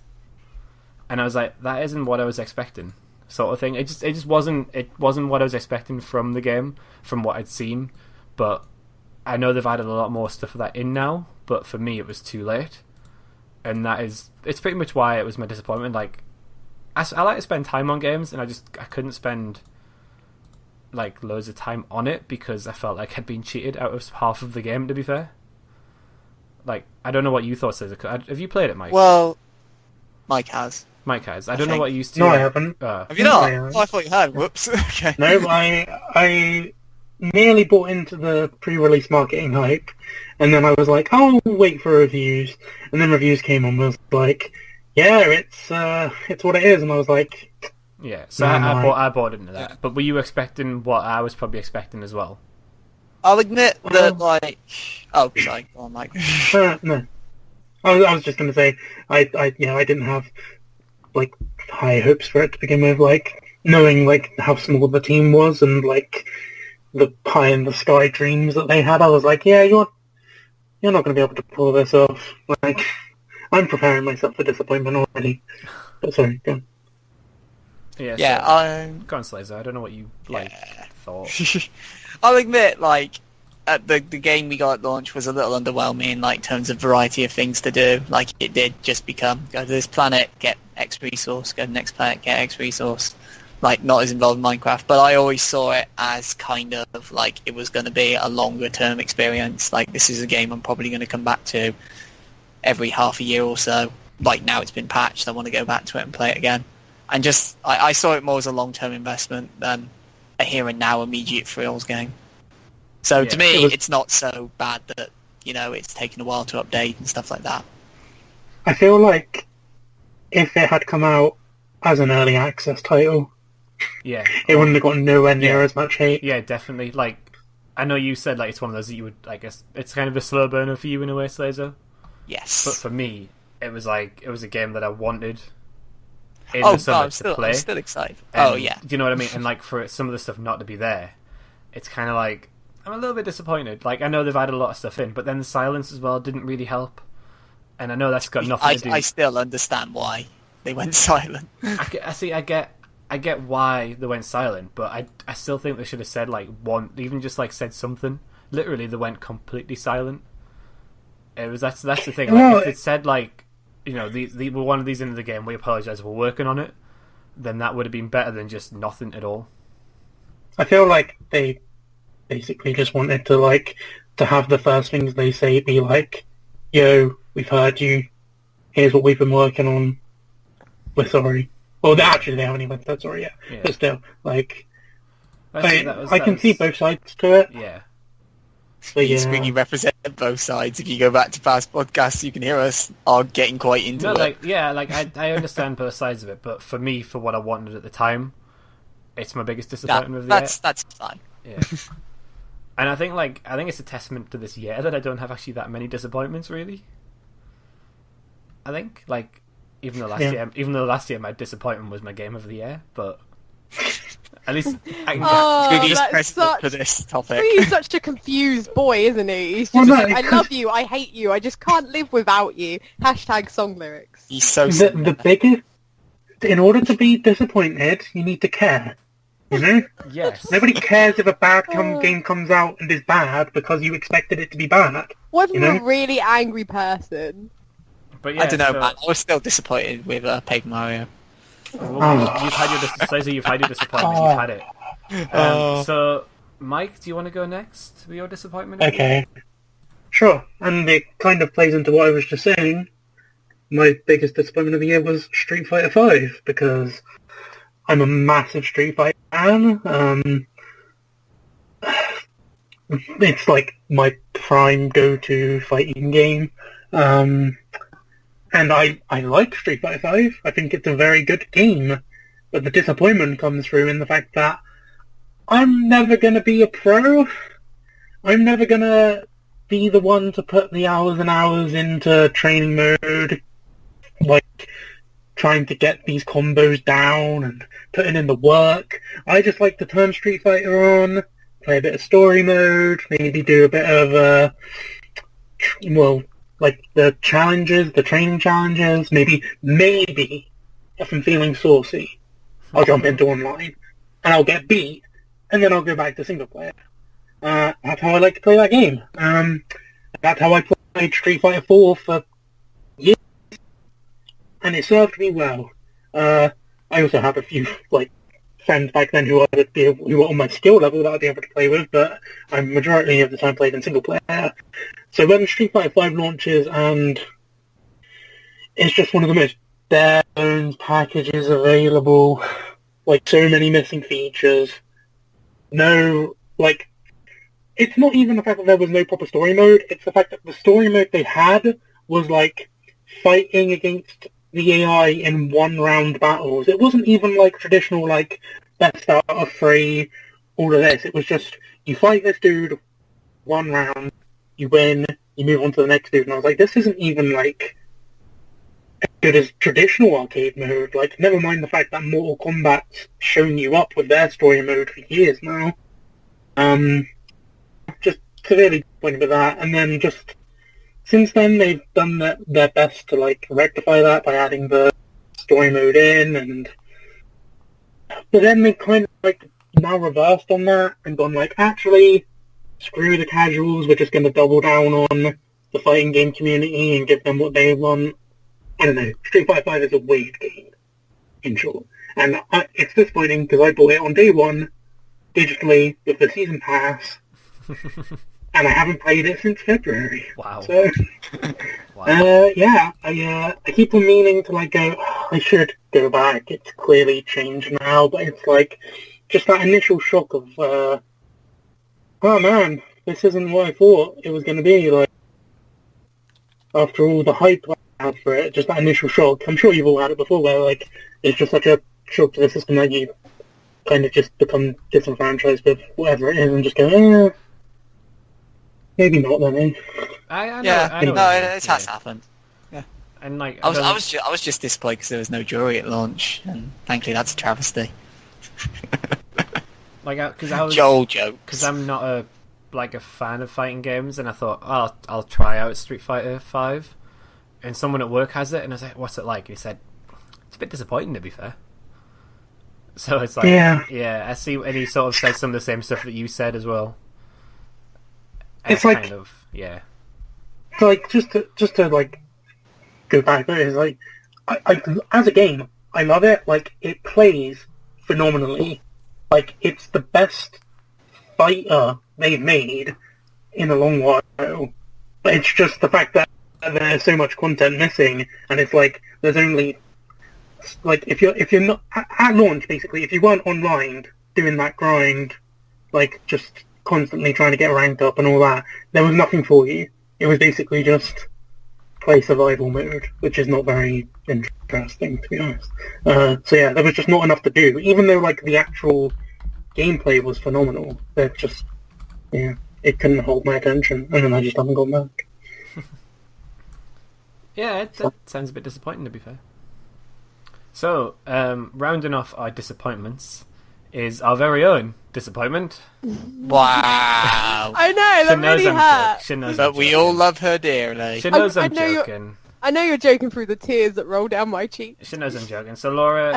S1: And I was like, that isn't what I was expecting, sort of thing. It just wasn't what I was expecting from the game, from what I'd seen. But I know they've added a lot more stuff of that in now, but for me it was too late. And it's pretty much why it was my disappointment. Like, I like to spend time on games, and I couldn't spend like loads of time on it because I felt like I'd been cheated out of half of the game, to be fair. Like, I don't know what you thought, Slazo. Have you played it, Mike?
S3: Well, Mike has.
S1: I don't know what you used to.
S2: No, I haven't.
S3: Have you not? Oh, I thought you had. Whoops. Okay.
S2: No, I nearly bought into the pre-release marketing hype, and then I was like, oh, I'll wait for reviews, and then reviews came on and was like, yeah, it's what it is, and I was like,
S1: yeah. So I bought into that. Yeah. But were you expecting what I was probably expecting as well?
S3: I'll admit that, like... Oh, sorry. Go on, Mike.
S2: No. I was just going to say, I didn't have, like, high hopes for it to begin with, like, knowing, like, how small the team was and, like, the pie-in-the-sky dreams that they had. I was like, yeah, you're not going to be able to pull this off. Like, I'm preparing myself for disappointment already. But sorry, go on.
S3: Yeah,
S1: go on, Slazo. I don't know what you, thought.
S3: I'll admit, like, the game we got at launch was a little underwhelming, like, in terms of variety of things to do. Like, it did just become, go to this planet, get X resource, go to the next planet, get X resource. Like, not as involved in Minecraft, but I always saw it as kind of, like, it was going to be a longer-term experience. Like, this is a game I'm probably going to come back to every half a year or so. Like, now it's been patched, I want to go back to it and play it again. And just, I saw it more as a long-term investment than a here and now immediate thrills game. So to me, it's not so bad that, it's taken a while to update and stuff like that.
S2: I feel like if it had come out as an early access title, it wouldn't have gotten nowhere near as much hate.
S1: Yeah, definitely. Like, I know you said, like, it's one of those that you would, I guess, it's kind of a slow burner for you in a way, Slazo.
S3: Yes.
S1: But for me, it was a game that I wanted in the summer to play.
S3: I'm still excited.
S1: And, do you know what I mean? And, like, for some of the stuff not to be there, it's kind of like, I'm a little bit disappointed. Like, I know they've added a lot of stuff in, but then the silence as well didn't really help. And I know that's got nothing to do...
S3: I still understand why they went silent.
S1: I get why they went silent, but I still think they should have said, like, even just, like, said something. Literally, they went completely silent. That's the thing. Like, if it said, like, we're one of these into the game, we apologise, we're working on it, then that would have been better than just nothing at all.
S2: I feel like they basically just wanted to have the first things they say be like, yo, we've heard you, here's what we've been working on, we're sorry. Well, actually they haven't even said sorry yet, but still, like, I can see both sides to it.
S1: Yeah.
S2: But yeah.
S3: Squiggy represented both sides. If you go back to past podcasts, you can hear us are getting quite into it.
S1: I understand both sides of it, but for me, for what I wanted at the time, it's my biggest disappointment of the year.
S3: That's fine.
S1: Yeah. And I think it's a testament to this year that I don't have actually that many disappointments, really. I think, like, even though last year my disappointment was my game of the year, but at least I can
S3: get for this topic.
S4: He's such a confused boy, isn't he? He's just I love you, I hate you, I just can't live without you. # song lyrics.
S3: He's so
S2: the biggest. In order to be disappointed, you need to care. You know?
S1: Yes.
S2: Nobody cares if a bad game comes out and is bad because you expected it to be bad.
S4: What if you're a really angry person?
S1: But yeah,
S3: I don't know, man. I was still disappointed with Paper Mario.
S1: Well, you've had your disappointment. You've had it. So, Mike, do you want to go next with your disappointment?
S2: Okay. Sure. And it kind of plays into what I was just saying. My biggest disappointment of the year was Street Fighter V because I'm a massive Street Fighter fan. It's like my prime go-to fighting game. And I like Street Fighter 5. I think it's a very good game. But the disappointment comes through in the fact that I'm never going to be a pro. I'm never going to be the one to put the hours and hours into training mode, like trying to get these combos down and putting in the work. I just like to turn Street Fighter on, play a bit of story mode, maybe do a bit of, like the challenges, the training challenges, maybe, if I'm feeling saucy, I'll jump into online, and I'll get beat, and then I'll go back to single player. That's how I like to play that game. That's how I played Street Fighter 4 for years, and it served me well. I also had a few friends back then who were on my skill level that I'd be able to play with, but I majority of the time played in single player. So when Street Fighter 5 launches and it's just one of the most bare bones packages available, so many missing features, it's not even the fact that there was no proper story mode, it's the fact that the story mode they had was fighting against the AI in one-round battles. It wasn't even traditional, best out of three, all of this. It was just, you fight this dude, one round, you win, you move on to the next dude. And I was like, this isn't even, as good as traditional arcade mode. Never mind the fact that Mortal Kombat's shown you up with their story mode for years now. Just severely disappointed with that. And then just, since then, they've done their best to, rectify that by adding the story mode in, but then they've kind of, now reversed on that and gone, actually, screw the casuals, we're just going to double down on the fighting game community and give them what they want. I don't know, Street Fighter 5 is a weird game, in short. And it's disappointing because I bought it on day one, digitally, with the season pass, and I haven't played it since February.
S1: Wow.
S2: So,
S1: wow.
S2: I keep on meaning to go, I should go back. It's clearly changed now, but it's just that initial shock of, oh man, this isn't what I thought it was going to be. After all the hype I had for it, just that initial shock. I'm sure you've all had it before, where it's just such a shock to the system that you kind of just become disenfranchised with whatever it is and just go, maybe not then, eh?
S1: I
S3: know. It has happened. Yeah.
S1: And
S3: I was just disappointed because there was no jury at launch, and thankfully that's a travesty.
S1: Because I was
S3: Joel jokes.
S1: Because I'm not a fan of fighting games, and I thought, I'll try out Street Fighter 5, and someone at work has it, and I was like, what's it like? And he said, it's a bit disappointing, to be fair. So it's yeah, I see, and he sort of said some of the same stuff that you said as well. And
S2: it's
S1: yeah.
S2: So just to go back there, is I as a game, I love it. It plays phenomenally. It's the best fighter they've made in a long while. But it's just the fact that there's so much content missing, and it's there's only if you're not at launch, basically, if you weren't online doing that grind, just constantly trying to get ranked up and all that, there was nothing for you. It was basically just play survival mode, which is not very interesting, to be honest. So yeah, there was just not enough to do, even though the actual gameplay was phenomenal. It just, it couldn't hold my attention, and then I just haven't gone back.
S1: Yeah, that sounds a bit disappointing, to be fair. So, rounding off our disappointments is our very own disappointment.
S3: Wow.
S4: I know, that really hurt.
S3: But we all love her dearly.
S1: She knows I'm joking.
S4: I know you're joking through the tears that roll down my cheeks.
S1: She knows I'm joking. So, Laura,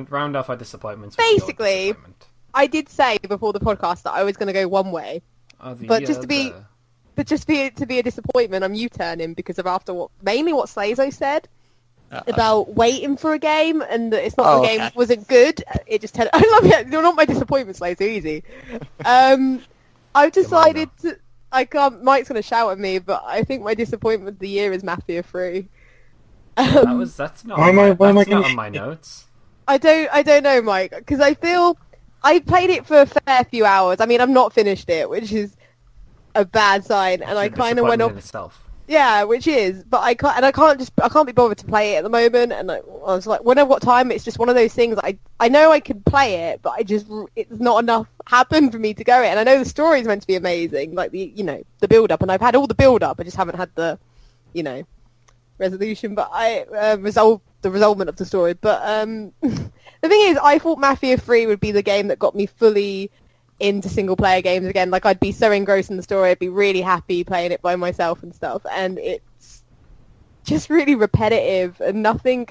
S1: round off our disappointments.
S4: Basically, I did say before the podcast that I was going to go one way. But just to be a disappointment, I'm U-turning because of mainly what Slazo said. About waiting for a game, and that it's not the game wasn't good. It just I love it. You're not my disappointment, Slay. So easy. I've decided to. I can't. Mike's gonna shout at me, but I think my disappointment of the year is Mafia 3.
S1: That's not. That's not on my notes.
S4: I don't know, Mike, because I feel I played it for a fair few hours. I mean, I've not finished it, which is a bad sign, and I kind of went off. Yeah, which is, but I can't be bothered to play it at the moment. And I was like, when I've got time, it's just one of those things. I know I can play it, but it's not enough happened for me to go it. And I know the story's meant to be amazing, like the build up, and I've had all the build up. I just haven't had the, resolution. But the resolvement of the story. But the thing is, I thought Mafia 3 would be the game that got me fully into single player games again. Like, I'd be so engrossed in the story, I'd be really happy playing it by myself and stuff, and it's just really repetitive and nothing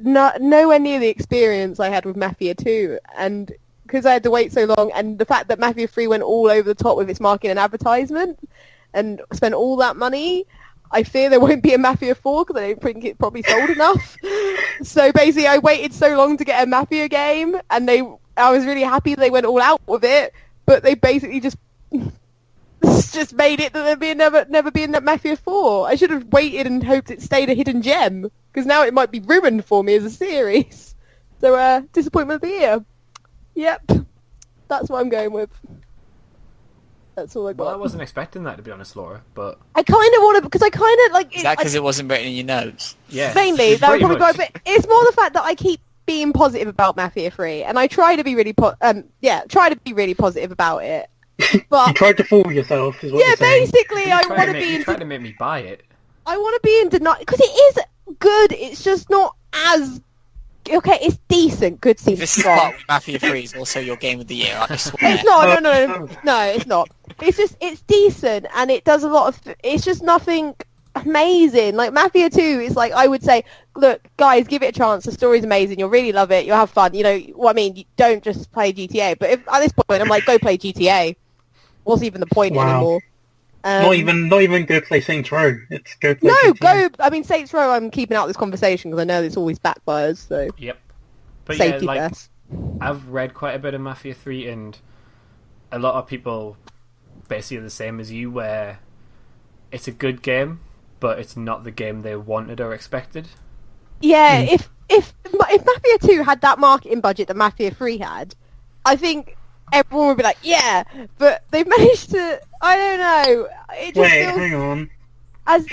S4: nowhere near the experience I had with Mafia 2. And because I had to wait so long, and the fact that Mafia 3 went all over the top with its marketing and advertisement and spent all that money, I fear there won't be a Mafia 4 because I don't think it probably sold enough. So basically I waited so long to get a Mafia game, and I was really happy they went all out with it, but they basically just made it that there'd never be a Mafia 4. I should have waited and hoped it stayed a hidden gem, because now it might be ruined for me as a series. So, disappointment of the year. Yep. That's what I'm going with. That's all I got.
S1: Well, I wasn't expecting that, to be honest, Laura, but...
S4: I kind of want to, because I kind of, like...
S3: Is that because it wasn't written in your notes?
S1: Yeah.
S4: Mainly, that would probably go, but it's more the fact that I keep being positive about Mafia 3, and I try to be really positive about it. But
S2: you tried to fool yourself, is what you're saying.
S4: Basically, I want to be
S1: You tried to make me buy it.
S4: I want to be in denial, because it is good, it's just not as... Okay, it's decent, good seems
S3: This is part of Mafia 3 is also your game of the year, I swear.
S4: It's not, no, it's not. It's decent, and it does a lot of... It's just nothing amazing. Like, Mafia 2 is like, I would say, look, guys, give it a chance, the story's amazing, you'll really love it, you'll have fun, you know what I mean? You don't just play GTA, but if, at this point, I'm like, go play GTA. What's even the point anymore?
S2: Not even go play Saints Row. It's go play GTA.
S4: I mean, Saints Row, I'm keeping out of this conversation because I know it's always backfires, so...
S1: Yep. But
S4: safety
S1: yeah, like,
S4: first.
S1: I've read quite a bit of Mafia 3, and a lot of people basically are the same as you, where it's a good game, but it's not the game they wanted or expected.
S4: Yeah, if Mafia 2 had that marketing budget that Mafia 3 had, I think everyone would be like, yeah, but they've managed to... I don't know. It just feels...
S2: hang on.
S4: As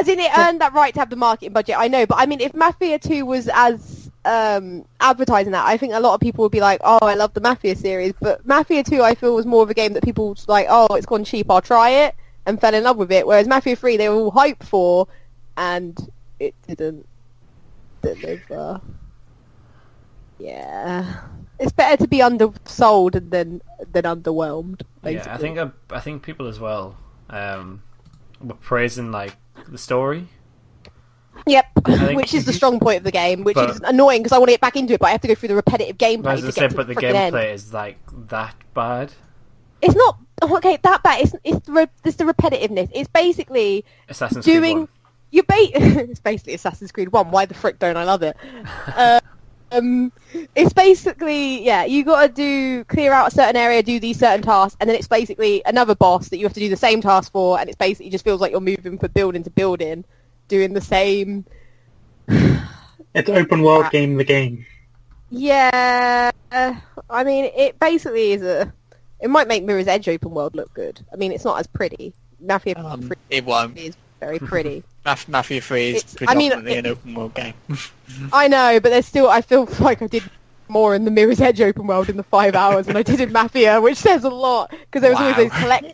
S4: in it earned that right to have the marketing budget, I know, but I mean, if Mafia 2 was as advertising that, I think a lot of people would be like, oh, I love the Mafia series, but Mafia 2 I feel was more of a game that people was like, oh, it's gone cheap, I'll try it, and fell in love with it, whereas Mafia 3 they were all hyped for, and it didn't deliver. Yeah. It's better to be undersold than underwhelmed, basically.
S1: Yeah, I think people as well were praising like the story.
S4: Yep, which is the strong point of the game, which is annoying because I want to get back into it, but I have to go through the repetitive gameplay
S1: As I
S4: to
S1: said,
S4: get to
S1: but
S4: the
S1: the
S4: frickin' end.
S1: gameplay is like that bad.
S4: It's not that bad. It's the repetitiveness. It's basically
S1: Assassin's Creed 1.
S4: It's basically Assassin's Creed 1. Why the frick don't I love it? It's basically, you got to clear out a certain area, do these certain tasks, and then it's basically another boss that you have to do the same task for, and it's basically just feels like you're moving from building to building, doing the same.
S2: It's open world game. The game.
S4: Yeah, I mean, it basically is it might make Mirror's Edge open world look good. I mean, it's not as pretty. Mafia 3
S3: it won't.
S4: is very pretty.
S3: Mafia 3 is predominantly an open world game.
S4: I know, but there's still... I feel like I did more in the Mirror's Edge open world in the 5 hours than I did in Mafia, which says a lot. Because there was always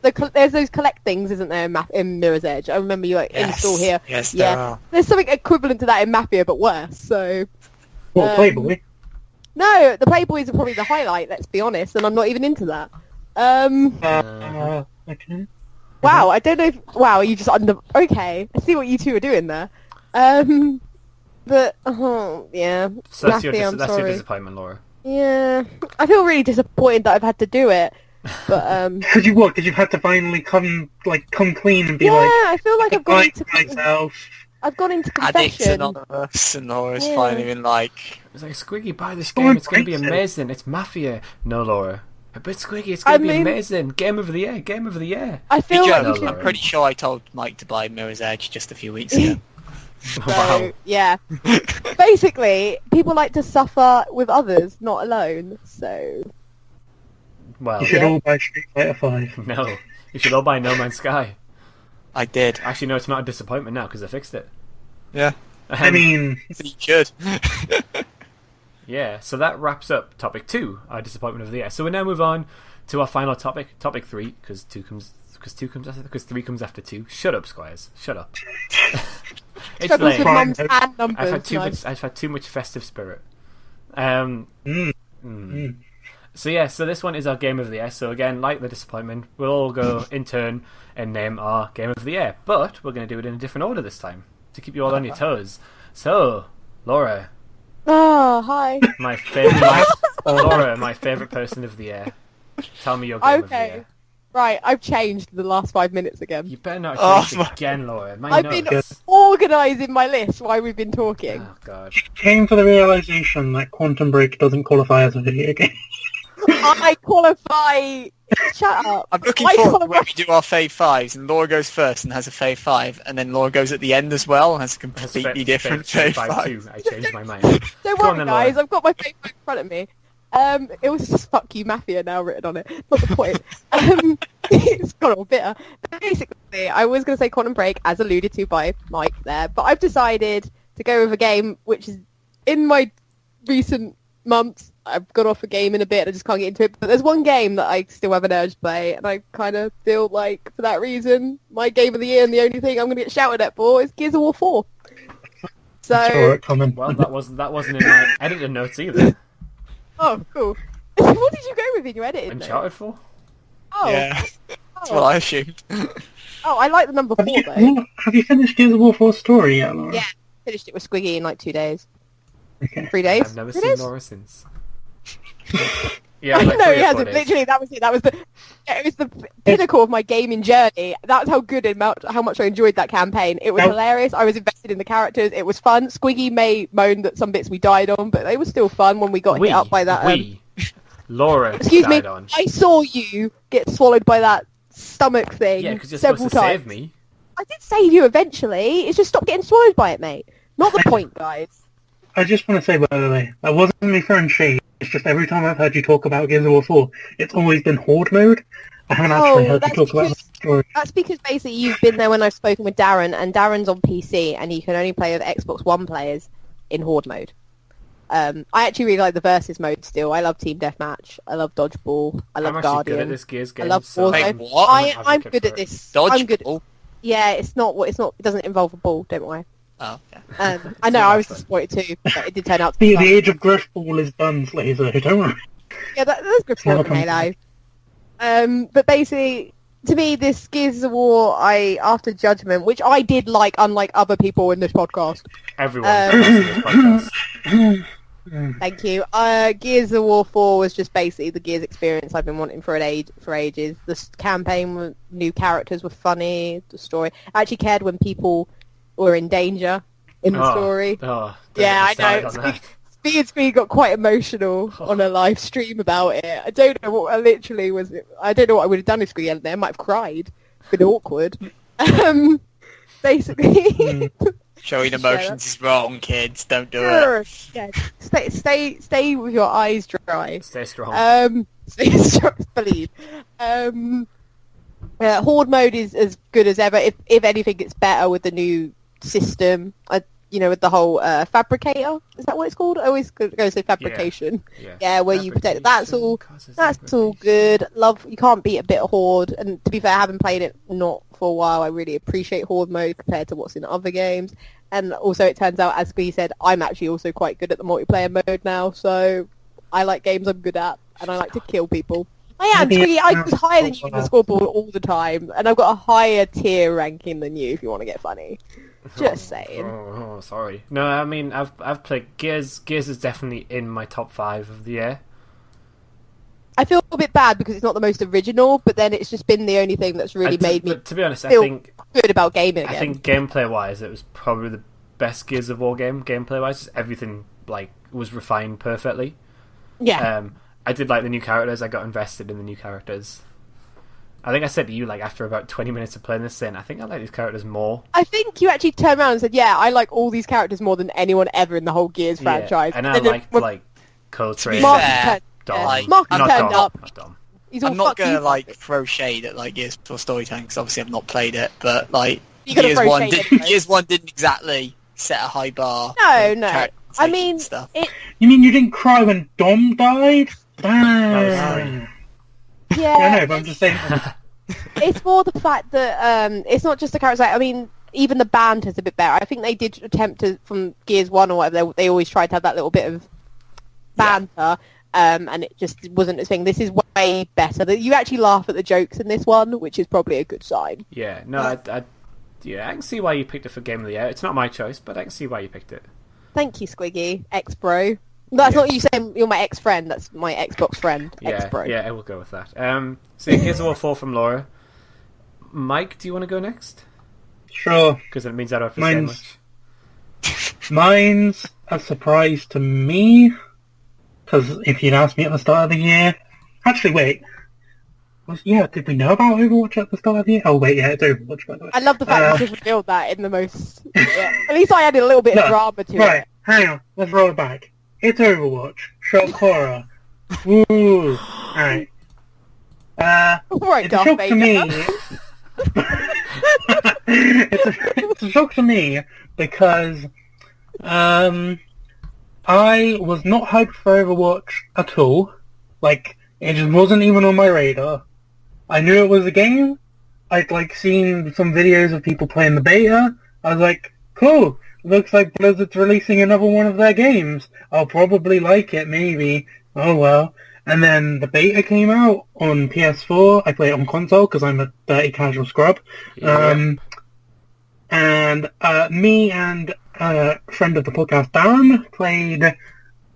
S4: those there's those collect things, isn't there, in Mirror's Edge? I remember you install here.
S3: Yes, there are.
S4: There's something equivalent to that in Mafia, but worse. So.
S2: What, Playboy?
S4: No, the Playboys are probably the highlight. Let's be honest, and I'm not even into that.
S2: Okay.
S4: Wow, I don't know if... Wow, you just Okay, I see what you two are doing there. But, yeah.
S1: So that's
S4: Mafia,
S1: your disappointment, Laura.
S4: Yeah. I feel really disappointed that I've had to do it. But,
S2: Because you've had to finally come clean and be
S4: yeah, I feel like I've gone into...
S2: myself.
S4: I've gone into
S3: Addicts
S4: confession.
S3: Anonymous, and Laura's finally been like...
S1: It's like, Squiggy, buy this game, it's going to be amazing, it's Mafia. No, Laura. But Squiggy, it's going to be amazing. Game of the year.
S4: I feel like you should...
S3: I'm pretty sure I told Mike to buy Mirror's Edge just a few weeks ago.
S4: So, yeah. Basically, people like to suffer with others, not alone, so...
S1: Well,
S2: you should all buy Street Fighter 5.
S1: No, you should all buy No Man's Sky.
S3: I did.
S1: Actually, no, it's not a disappointment now because I fixed it.
S3: Yeah.
S2: I mean,
S3: You should.
S1: Yeah, so that wraps up topic 2, our disappointment of the year. So we now move on to our final topic, topic 3, because 3 comes after 2. Shut up, Squires. Shut up. It's
S4: Struggles with
S1: late.
S4: mums and numbers.
S1: I've had too much festive spirit. So yeah, so this one is our game of the year. So again, like the disappointment, we'll all go in turn and name our game of the year. But we're going to do it in a different order this time to keep you all on your toes. So, Laura.
S4: Oh, hi.
S1: Laura, my favourite person of the year. Tell me your game of the year.
S4: Right, I've changed the last 5 minutes again.
S1: You better not change it again, Laura.
S4: I've been organising my list while we've been talking.
S1: Oh, God.
S2: She came to the realization that Quantum Break doesn't qualify as a video game.
S4: I qualify... Shut up.
S3: I'm looking forward to when we do our Fave 5s, and Laura goes first and has a Fave 5, and then Laura goes at the end as well and has a completely different Fave 5.
S1: I changed my mind.
S4: Don't worry, guys. I've got my Fave 5 in front of me. It was just "fuck you, Mafia" now written on it. Not the point. It's got all bitter. But basically, I was going to say Quantum Break, as alluded to by Mike there, but I've decided to go with a game which is in my recent months. I've got off a game in a bit. I just can't get into it. But there's one game that I still have an urge to play, and I kind of feel like, for that reason, my game of the year and the only thing I'm going to get shouted at for is Gears of War 4. So,
S1: well, that wasn't in my edited notes either.
S4: Oh, cool. What did you go with in your edited notes?
S1: Uncharted 4?
S4: Oh.
S3: Yeah, that's what I assumed.
S4: Oh, I like the number 4 though.
S2: Have you finished Gears of War 4's story yet, Laura?
S4: Yeah, finished it with Squiggy in like 2 days.
S2: Okay.
S4: 3 days?
S1: I've never
S4: 3
S1: seen
S4: days?
S1: Laura since. Yeah,
S4: I
S1: like
S4: know
S1: 3 or
S4: he
S1: 4
S4: hasn't.
S1: days.
S4: Literally, that was it. It was the pinnacle of my gaming journey. That's how how much I enjoyed that campaign. It was hilarious. I was invested in the characters. It was fun. Squiggy may moan that some bits we died on, but they were still fun when we got hit up by that.
S1: Laura
S4: Excuse me.
S1: died on.
S4: I saw you get swallowed by that stomach thing
S1: Yeah, because you're
S4: several
S1: supposed to
S4: times.
S1: save me.
S4: I did save you eventually. It's just stop getting swallowed by it, mate. Not the point, guys.
S2: I just want to say, by the way, that wasn't me throwing shade. It's just every time I've heard you talk about Gears of War 4, it's always been Horde mode. I haven't actually heard you talk about the story.
S4: That's because basically you've been there when I've spoken with Darren, and Darren's on PC, and he can only play with Xbox One players in Horde mode. I actually really like the versus mode still. I love Team Deathmatch. I love Dodgeball. I love
S1: I'm
S4: Guardian.
S1: good at this Gears game.
S4: I love
S1: so
S4: Warzone.
S3: Wait, what?
S4: I'm good at this. I'm good.
S3: Dodgeball?
S4: Yeah, it's not. It doesn't involve a ball. Don't worry.
S3: Oh, yeah.
S4: I know. I was disappointed too, but it did turn out to be fun.
S2: The age of Griff Ball is done, Slazo. Don't worry.
S4: Yeah, that's good for Halo. But basically, to me, this Gears of War, after Judgment, which I did like, unlike other people in this podcast.
S1: Everyone in this podcast.
S4: Thank you. Gears of War 4 was just basically the Gears experience I've been wanting for ages. The campaign, new characters were funny. The story, I actually cared when people were in danger in the story. Yeah, I know. Squiggy got quite emotional on a live stream about it. I don't know what I literally was. I don't know what I would have done if Squiggy hadn't there. I might have cried. It's been awkward. Basically.
S3: Showing emotions is wrong, kids. Don't do it.
S4: Yeah, stay with your eyes dry.
S1: Stay strong.
S4: Stay strong. Believe. Horde mode is as good as ever. If anything, it's better with the new system. With the whole fabricator. Is that what it's called? I always go say fabrication. Yeah, where you protect. That's all good. Love. You can't beat a bit of Horde. And to be fair, I haven't played it not for a while. I really appreciate Horde mode compared to what's in other games. And also, it turns out, as Squee said, I'm actually also quite good at the multiplayer mode now. So I like games I'm good at, and I like to kill people. I am, Squee. I was higher than you in the scoreboard all the time, and I've got a higher tier ranking than you. If you want to get funny. Just saying.
S1: Oh, sorry. No, I mean I've played Gears. Gears is definitely in my top 5 of the year.
S4: I feel a bit bad because it's not the most original, but then it's just been the only thing that's really made me.
S1: To be honest,
S4: feel
S1: I think
S4: good about gaming again.
S1: I think gameplay-wise, it was probably the best Gears of War game. Gameplay-wise, everything was refined perfectly.
S4: Yeah.
S1: I did like the new characters. I got invested in the new characters. I think I said to you, after about 20 minutes of playing this, saying, I think I like these characters more.
S4: I think you actually turned around and said, yeah, I like all these characters more than anyone ever in the whole Gears franchise.
S1: And I liked, Coltrane.
S4: Mark turned up.
S1: Not
S4: He's all
S3: I'm not gonna
S4: like
S3: throw shade at like Gears 4 Storytelling because obviously I've not played it, but like
S4: Gears 1
S3: Gears 1 didn't exactly set a high bar.
S4: No. I mean,
S3: stuff.
S2: You mean you didn't cry when Dom died?
S1: That
S4: yeah.
S2: I know, but I'm just saying.
S4: It's more the fact that it's not just the characters. I mean, even the banter's a bit better. I think they did attempt to, from Gears 1 or whatever, they always tried to have that little bit of banter, and it just wasn't a thing. This is way better. You actually laugh at the jokes in this one, which is probably a good sign.
S1: Yeah, no, I can see why you picked it for Game of the Year. It's not my choice, but I can see why you picked it.
S4: Thank you, Squiggy, ex-bro. That's not you saying you're my ex-friend, that's my Xbox friend, ex-bro.
S1: Yeah, I will go with that. So Gears of War 4 from Laura. Mike, do you want to go next?
S2: Sure.
S1: Because it means I don't have to say much.
S2: Mine's a surprise to me, because if you'd asked me at the start of the year... Actually, wait. Did we know about Overwatch at the start of the year? Oh, wait, yeah, it's Overwatch, by the way.
S4: I love the fact you just revealed that in the most... Yeah. At least I added a little bit of drama to it.
S2: Right, hang on, let's roll it back. It's Overwatch. Shock horror. Woo! Alright.
S4: Right,
S2: it's a shock to me... it's a shock to me because I was not hyped for Overwatch at all. Like, it just wasn't even on my radar. I knew it was a game. I'd seen some videos of people playing the beta. I was like, cool. Looks like Blizzard's releasing another one of their games. I'll probably like it, maybe. Oh well. And then the beta came out on PS4. I play it on console because I'm a dirty casual scrub. Yeah. And me and a friend of the podcast, Darren, played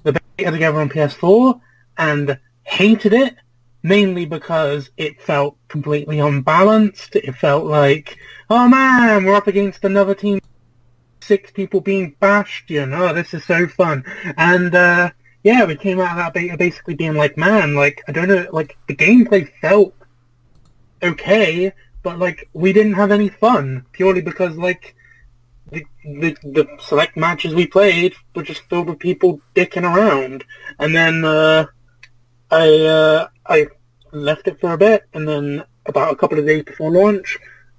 S2: the beta together on PS4 and hated it, mainly because it felt completely unbalanced. It felt like, oh man, we're up against another team, 6 people being bashed, this is so fun. And we came out of that beta basically being like, man, I don't know, the gameplay felt okay, but we didn't have any fun purely because the select matches we played were just filled with people dicking around. And then I left it for a bit, and then about a couple of days before launch,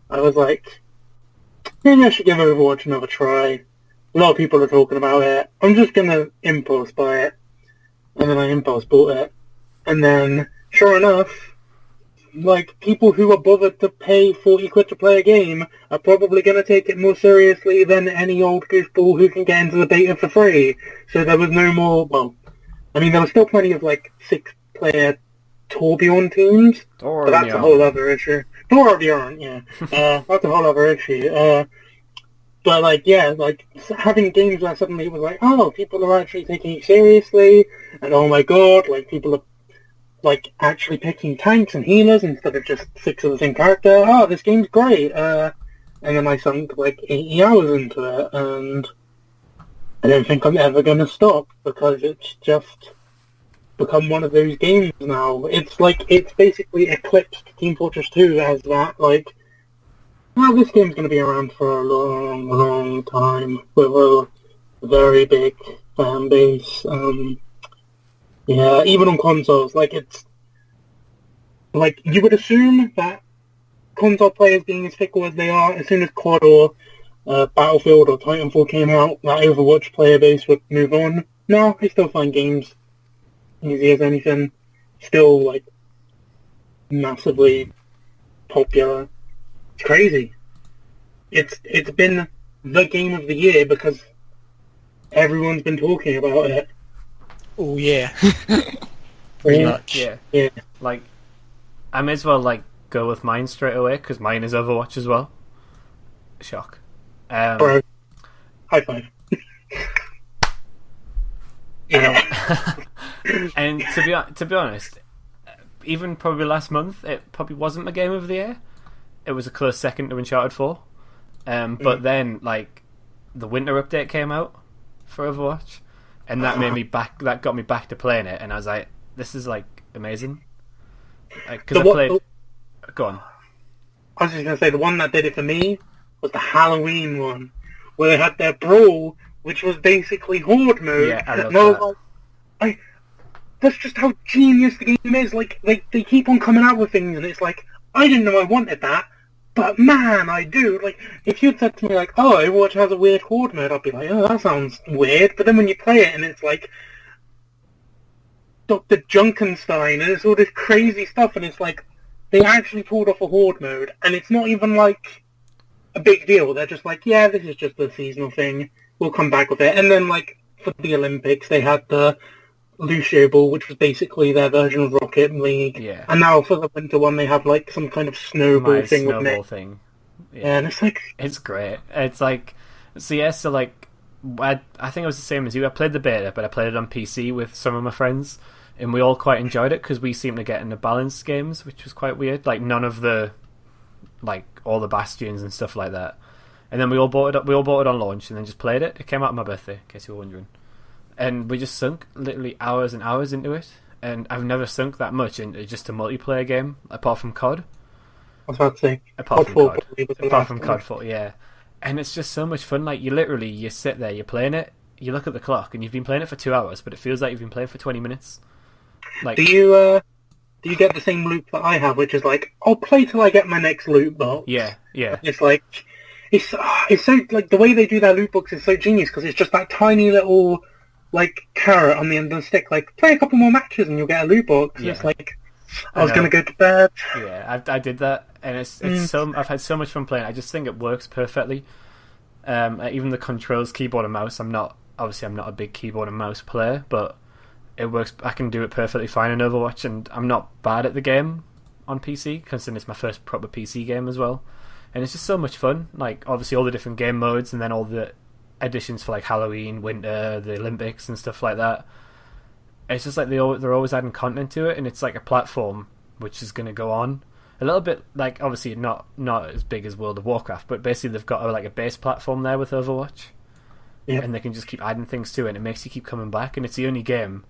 S2: I was like, maybe I should give Overwatch another try. A lot of people are talking about it. I'm just gonna impulse buy it. And then I impulse bought it. And then, sure enough, people who are bothered to pay 40 quid to play a game are probably going to take it more seriously than any old goofball who can get into the beta for free. So there was no more, there was still plenty of 6-player Torbjorn teams, but that's a whole other issue. Torbjorn, yeah. That's a whole other issue. But having games where suddenly it was oh, people are actually taking it seriously, and oh my god, people are actually picking tanks and healers instead of just 6 of the same character. Oh, this game's great. And then I sunk 80 hours into it, and I don't think I'm ever going to stop because it's just become one of those games now. It's it's basically eclipsed Team Fortress 2 as that, well, this game's going to be around for a long, long time with a very big fan base. Yeah, even on consoles, it's you would assume that console players being as fickle as they are, as soon as COD or Battlefield or Titanfall came out, that Overwatch player base would move on. No, I still find games easy as anything. Still, massively popular. It's crazy. It's been the game of the year because everyone's been talking about it.
S3: Oh yeah, pretty much.
S1: Yeah. I may as well go with mine straight away because mine is Overwatch as well. Shock.
S2: Bro, high five.
S1: And to be honest, even probably last month, it probably wasn't my game of the year. It was a close second to Uncharted 4. But then the winter update came out for Overwatch. And that that got me back to playing it, and I was like, "This is amazing." Because Go on.
S2: I was just gonna say the one that did it for me was the Halloween one, where they had their brawl, which was basically horde mode.
S1: Yeah, I love that.
S2: that's just how genius the game is. Like, they keep on coming out with things, and it's like, I didn't know I wanted that, but man, I do. Like, if you'd said to me, like, oh, Overwatch has a weird horde mode, I'd be like, oh, that sounds weird. But then when you play it, and it's like Dr. Junkenstein, and it's all this crazy stuff, and it's like, they actually pulled off a horde mode, and it's not even like a big deal. They're just like, yeah, this is just a seasonal thing. We'll come back with it. And then, like, for the Olympics, they had the Lucio Ball, which was basically their version of Rocket League.
S1: Yeah.
S2: And now for the winter one, they have, like, some kind of snowball thing with
S1: snowball
S2: it.
S1: thing.
S2: Yeah, and it's like...
S1: It's great. It's like... So, yeah, so, like, I think it was the same as you. I played the beta, but I played it on PC with some of my friends, and we all quite enjoyed it, because we seemed to get into balanced games, which was quite weird. Like, none of the... Like, all the Bastions and stuff like that. And then we all bought it up. We all bought it on launch, and then just played it. It came out on my birthday, in case you were wondering. And we just sunk literally hours and hours into it. And I've never sunk that much into just a multiplayer game, apart from COD.
S2: I was about to say,
S1: apart from COD 4, yeah. And it's just so much fun. Like, you sit there, you're playing it, you look at the clock, and you've been playing it for 2 hours, but it feels like you've been playing for 20 minutes. Like,
S2: do you get the same loop that I have, which is like, I'll play till I get my next loot box?
S1: Yeah.
S2: It's like, it's so, like, the way they do their loot box is so genius, because it's just that tiny little, like, carrot on the end of the stick, like, play a couple more matches and you'll get a loot box. Yeah. It's like, I was going to go to bed.
S1: Yeah, I did that, and it's so, I've had so much fun playing. I just think it works perfectly. Even the controls, keyboard and mouse, I'm not a big keyboard and mouse player, but it works. I can do it perfectly fine in Overwatch, and I'm not bad at the game on PC, considering it's my first proper PC game as well. And it's just so much fun. Like, obviously all the different game modes, and then all the additions for like Halloween, winter, the Olympics and stuff like that. It's just like they're always adding content to it, and it's like a platform which is going to go on a little bit, like, obviously not as big as World of Warcraft, but basically they've got like a base platform there with Overwatch, and they can just keep adding things to it, and it makes you keep coming back. And it's the only game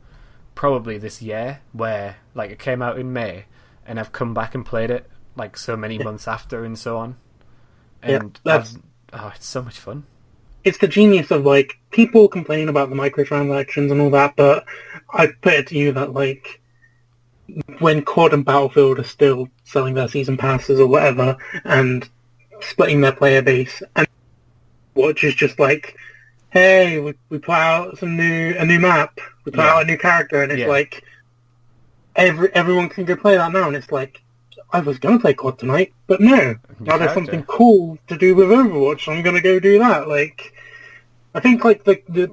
S1: probably this year where, like, it came out in May, and I've come back and played it like so many months after, and so on. And it's so much fun.
S2: It's the genius of, like, people complain about the microtransactions and all that, but I put it to you that, like, when COD and Battlefield are still selling their season passes or whatever, and splitting their player base, and Watch is just like, hey, we put out a new map, we put out a new character, and it's like, everyone can go play that now, and it's like, I was going to play COD tonight, but no, now there's something cool to do with Overwatch, so I'm going to go do that. Like, I think, like, the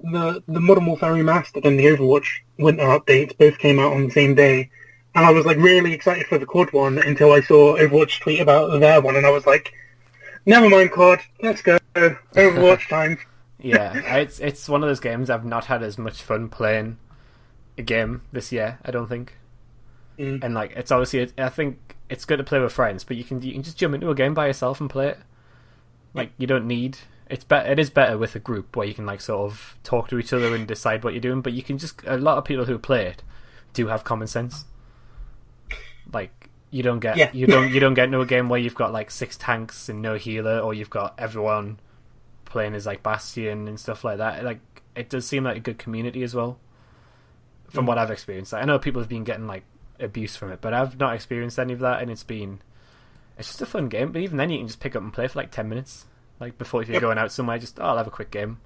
S2: Modern Warfare Remastered and the Overwatch Winter updates both came out on the same day, and I was, like, really excited for the COD one until I saw Overwatch tweet about their one, and I was like, never mind COD, let's go, Overwatch time.
S1: Yeah, it's one of those games I've not had as much fun playing a game this year, I don't think. And, like, it's obviously, I think it's good to play with friends, but you can just jump into a game by yourself and play it. Like, you don't need... It is better with a group where you can, like, sort of talk to each other and decide what you're doing, but you can just... A lot of people who play it do have common sense. Like, you don't get you don't get into a game where you've got, like, 6 tanks and no healer, or you've got everyone playing as, like, Bastion and stuff like that. Like, it does seem like a good community as well, from what I've experienced. Like, I know people have been getting, like, abuse from it, but I've not experienced any of that, and it's just a fun game. But even then, you can just pick up and play for like 10 minutes, like, before if you're going out somewhere, just I'll have a quick game.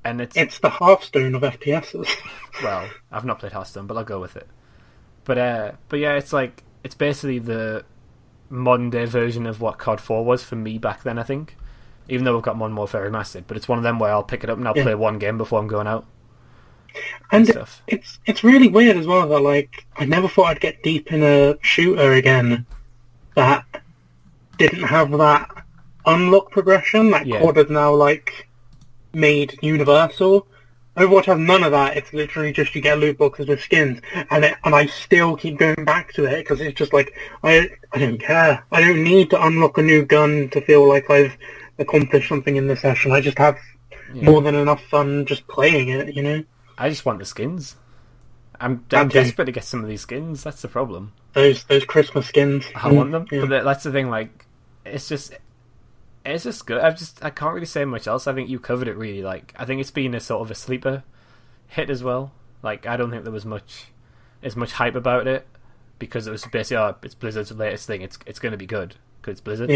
S1: And it's
S2: the Hearthstone of FPSs.
S1: Well, I've not played Hearthstone, but I'll go with it. But yeah, it's like, it's basically the modern day version of what COD 4 was for me back then, I think, even though we've got Modern Warfare Remastered. But it's one of them where I'll pick it up and I'll play one game before I'm going out.
S2: And it's really weird as well that, like, I never thought I'd get deep in a shooter again that didn't have that unlock progression that COD has now, like, made universal. Overwatch has none of that. It's literally just you get loot boxes with skins, and I still keep going back to it because it's just like, I don't care. I don't need to unlock a new gun to feel like I've accomplished something in the session. I just have more than enough fun just playing it, you know?
S1: I just want the skins. I'm desperate to get some of these skins. That's the problem.
S2: Those Christmas skins.
S1: I want them. Yeah. But that's the thing. Like, it's just good. I can't really say much else. I think you covered it really. Like, I think it's been a sort of a sleeper hit as well. Like, I don't think there was much as much hype about it because it was basically it's Blizzard's latest thing. It's going to be good because it's Blizzard,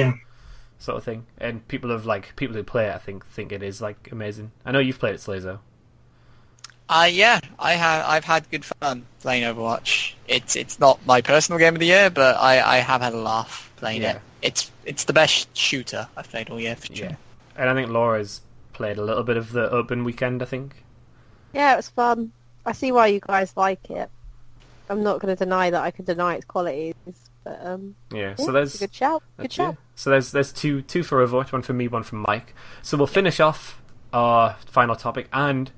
S1: sort of thing. And people who play it, I think it is like amazing. I know you've played it, Slazo.
S3: Yeah, I've had good fun playing Overwatch. It's not my personal game of the year, but I have had a laugh playing it. It's the best shooter I've played all year for sure.
S1: Yeah. And I think Laura's played a little bit of the open weekend, I think.
S4: Yeah, it was fun. I see why you guys like it. I'm not going to deny that I can deny its qualities, but
S1: so there's
S4: a good shout. Good shout.
S1: So there's two for Overwatch, one from me, one from Mike. So we'll finish off our final topic and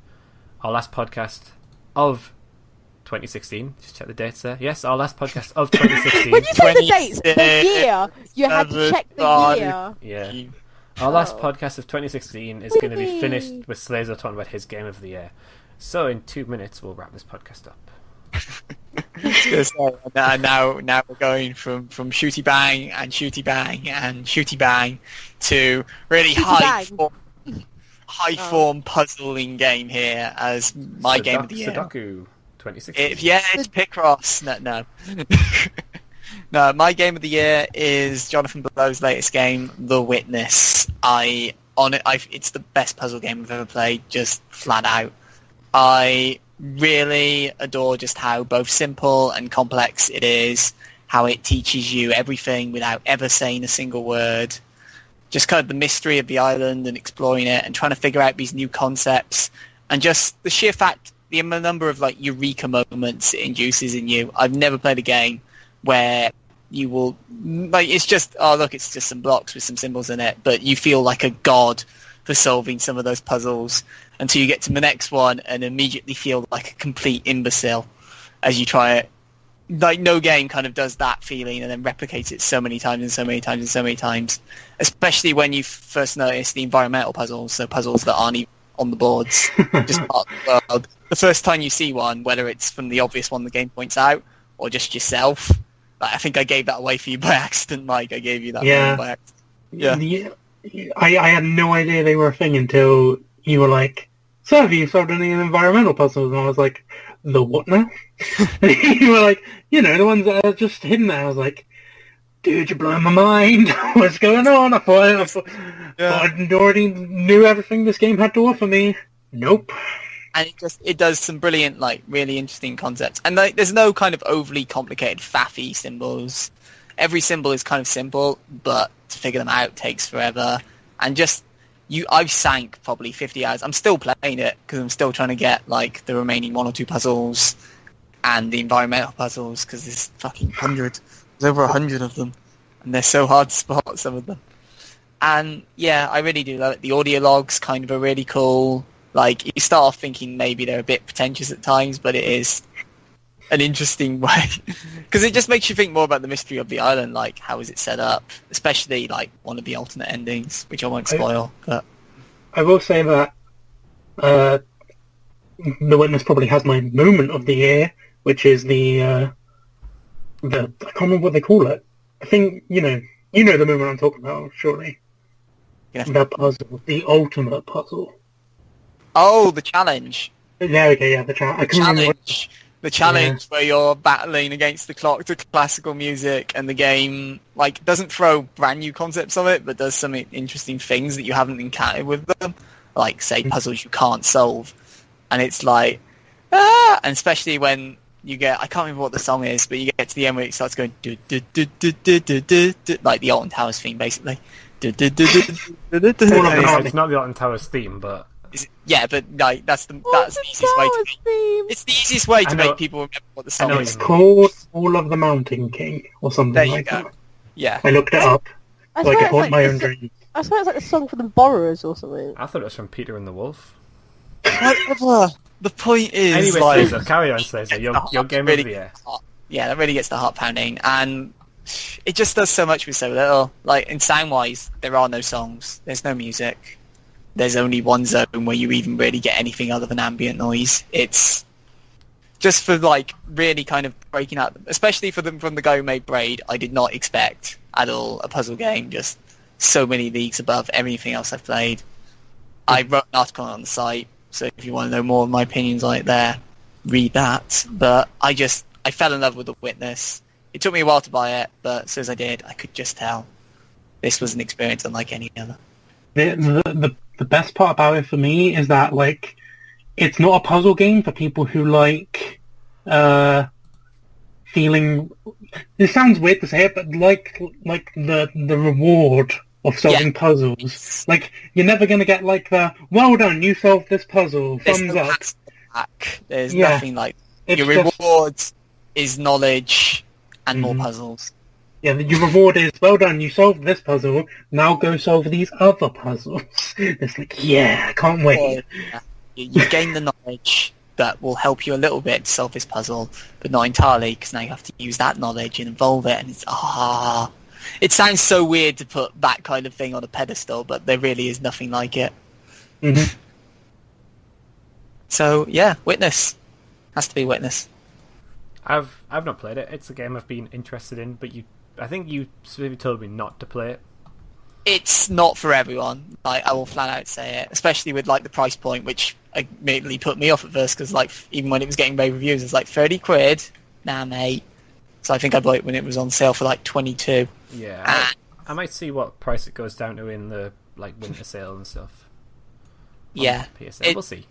S1: our last podcast of 2016. Just check the dates there. Yes, our last podcast of 2016.
S4: When you say the dates, the year, you had to check the year.
S1: Yeah. Our last podcast of 2016 is going to be finished with Slazo talking about his game of the year. So in 2 minutes, we'll wrap this podcast up.
S3: Now we're going from shooty bang and shooty bang and shooty bang to really high form puzzling game here as my game of the year.
S1: Sudoku 2016.
S3: It's Picross. No. No, my game of the year is Jonathan Blow's latest game, The Witness. It's the best puzzle game I've ever played, just flat out. I really adore just how both simple and complex it is, how it teaches you everything without ever saying a single word. Just kind of the mystery of the island and exploring it and trying to figure out these new concepts. And just the sheer fact, the number of like eureka moments it induces in you. I've never played a game where you will, like, it's just, oh look, it's just some blocks with some symbols in it, but you feel like a god for solving some of those puzzles until you get to the next one and immediately feel like a complete imbecile as you try it. Like, no game kind of does that feeling and then replicates it so many times and so many times and so many times, especially when you first notice the environmental puzzles, so puzzles that aren't even on the boards, just part of the world. The first time you see one, whether it's from the obvious one the game points out or just yourself, like, I think I gave that away for you by accident, Mike. I gave you that by accident. Yeah.
S2: I had no idea they were a thing until you were like, so have you solved any environmental puzzles? And I was like, the what now? And you were like, the ones that are just hidden there. I was like, dude, you're blowing my mind. What's going on? I thought I already knew everything this game had to offer me. Nope.
S3: And it does some brilliant, like, really interesting concepts. And like, there's no kind of overly complicated faffy symbols. Every symbol is kind of simple, but to figure them out takes forever. And I've sank probably 50 hours. I'm still playing it because I'm still trying to get like the remaining 1 or 2 puzzles and the environmental puzzles because there's fucking 100. There's over 100 of them, and they're so hard to spot, some of them. And yeah, I really do love it. The audio logs kind of are really cool. Like, you start off thinking maybe they're a bit pretentious at times, but it is an interesting way. Because it just makes you think more about the mystery of the island, like, how is it set up? Especially, like, one of the alternate endings, which I won't spoil. But
S2: I will say that The Witness probably has my moment of the year, which is the I can't remember what they call it. I think, you know the moment I'm talking about, surely. That puzzle, the ultimate puzzle.
S3: Oh, the challenge.
S2: Yeah, okay, yeah, the challenge.
S3: The challenge where you're battling against the clock to classical music, and the game doesn't throw brand new concepts on it, but does some interesting things that you haven't encountered with them, like, say, puzzles you can't solve. And it's like, and especially when you get, I can't remember what the song is, but you get to the end where it starts going do do do do do do do, like the Alton Towers theme, basically.
S1: It's not the Alton Towers theme, but
S3: yeah, but like that's the easiest way to make, it's the easiest way to make people remember what the song is.
S2: It's called All of the Mountain King or something like that.
S3: Yeah,
S2: I looked it up so I could haunt my own dreams.
S4: I swear it's like a song for the Borrowers or something.
S1: I thought it was from Peter and the Wolf.
S3: Whatever. The point is,
S1: anyway,
S3: like,
S1: Slazo, carry on, Slazo. Your game
S3: really
S1: of the year.
S3: Yeah, that really gets the heart pounding, and it just does so much with so little. Like, in sound-wise, there are no songs. There's no music. There's only one zone where you even really get anything other than ambient noise. It's just for, like, really kind of breaking out, especially from the guy who made Braid. I did not expect at all a puzzle game just so many leagues above everything else I've played. I wrote an article on the site, so if you want to know more of my opinions on it there, read that. But I I fell in love with The Witness. It took me a while to buy it, but as soon as I did, I could just tell this was an experience unlike any other.
S2: The best part about it for me is that, like, it's not a puzzle game for people who like feeling. This sounds weird to say it, but like the reward of solving puzzles. Like, you're never going to get like the "well done, you solved this puzzle, thumbs up."
S3: There's nothing like your reward is knowledge and more puzzles.
S2: Yeah, your reward is "well done, you solved this puzzle. Now go solve these other puzzles." It's like, yeah, I can't wait.
S3: You gain the knowledge that will help you a little bit to solve this puzzle, but not entirely, because now you have to use that knowledge and involve it, and it's it sounds so weird to put that kind of thing on a pedestal, but there really is nothing like it.
S2: Mm-hmm.
S3: So yeah, Witness has to be Witness.
S1: I've not played it. It's a game I've been interested in, but I think you specifically told me not to play it.
S3: It's not for everyone. Like, I will flat out say it, especially with like the price point, which immediately put me off at first, because like even when it was getting rave reviews, it's like 30 quid. Nah, mate. So I think I bought it when it was on sale for like 22.
S1: Yeah, I might see what price it goes down to in the like winter sale and stuff.
S3: Yeah,
S1: PSN. We'll see.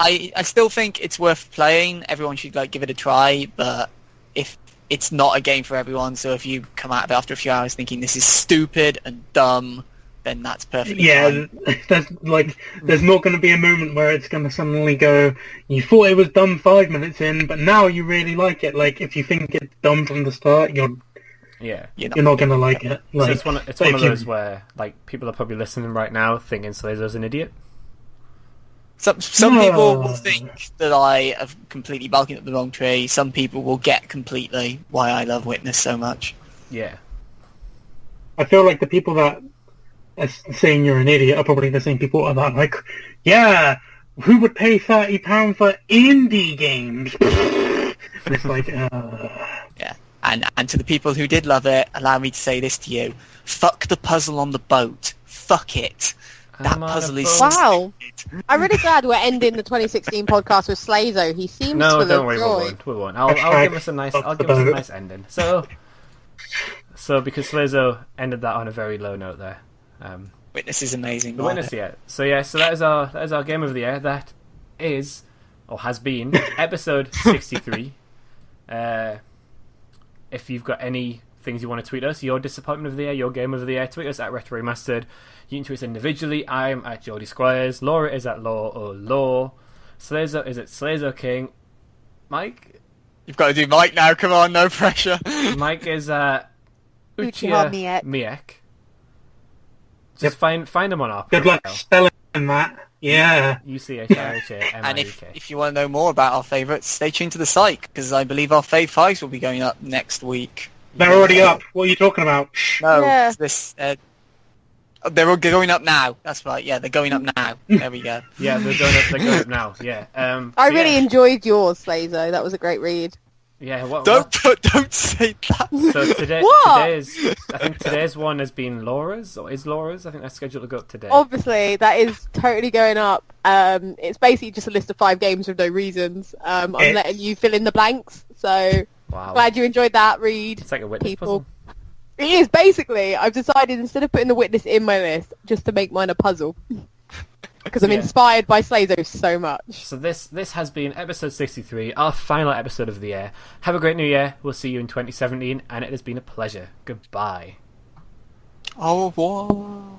S3: I still think it's worth playing. Everyone should like give it a try, but if it's not a game for everyone, so if you come out of it after a few hours thinking this is stupid and dumb, then that's perfectly fine.
S2: There's not going to be a moment where it's going to suddenly go, you thought it was dumb 5 minutes in, but now you really like it. Like, if you think it's dumb from the start, you're not going to like it. Like,
S1: so it's one of those where like people are probably listening right now thinking Slazo's an idiot.
S3: Some people will think that I have completely barking up the wrong tree. Some people will get completely why I love Witness so much.
S1: Yeah.
S2: I feel like the people that are saying you're an idiot are probably the same people that are like, yeah, who would pay £30 for indie games? And it's like,
S3: Yeah. And to the people who did love it, allow me to say this to you. Fuck the puzzle on the boat. Fuck it. That puzzle is
S4: wow. I'm really glad we're ending the 2016 podcast with Slazo. He seems full of joy.
S1: We won't. I'll give us a nice ending. So because Slazo ended that on a very low note there.
S3: Witness is amazing.
S1: The Witness, yeah. So that is our game of the year. That is, or has been, episode 63. If you've got any things you want to tweet us, your disappointment of the year, your game of the year, tweet us at Retro Remastered. You can tweet us individually. I'm at Geordie Squires. Laura is at Law or Law. Slazo is at Slazo King. Mike?
S3: You've got to do Mike now. Come on, no pressure.
S1: Mike is at Uchiha Miek. Just find him on our
S2: Good luck spelling that. Yeah.
S1: UCHIHA.
S3: And if you want to know more about our favourites, stay tuned to the site, because I believe our Fave 5s will be going up next week.
S2: They're already up. What are you talking about?
S3: No, they're going up now. That's right. Yeah, they're going up now. There we go.
S1: Yeah, they're going up now. Yeah.
S4: I really enjoyed yours, Slazo. That was a great read.
S1: Yeah.
S3: Don't say that.
S1: So today's one has been Laura's, or is Laura's. I think that's scheduled to go up today.
S4: Obviously, that is totally going up. It's basically just a list of 5 games with no reasons. I'm letting you fill in the blanks. So glad you enjoyed that read.
S1: It's like a Witness puzzle.
S4: It is, basically. I've decided, instead of putting the Witness in my list, just to make mine a puzzle. Because I'm inspired by Slazo so much.
S1: So this has been episode 63, our final episode of the year. Have a great new year. We'll see you in 2017, and it has been a pleasure. Goodbye.
S3: Au revoir.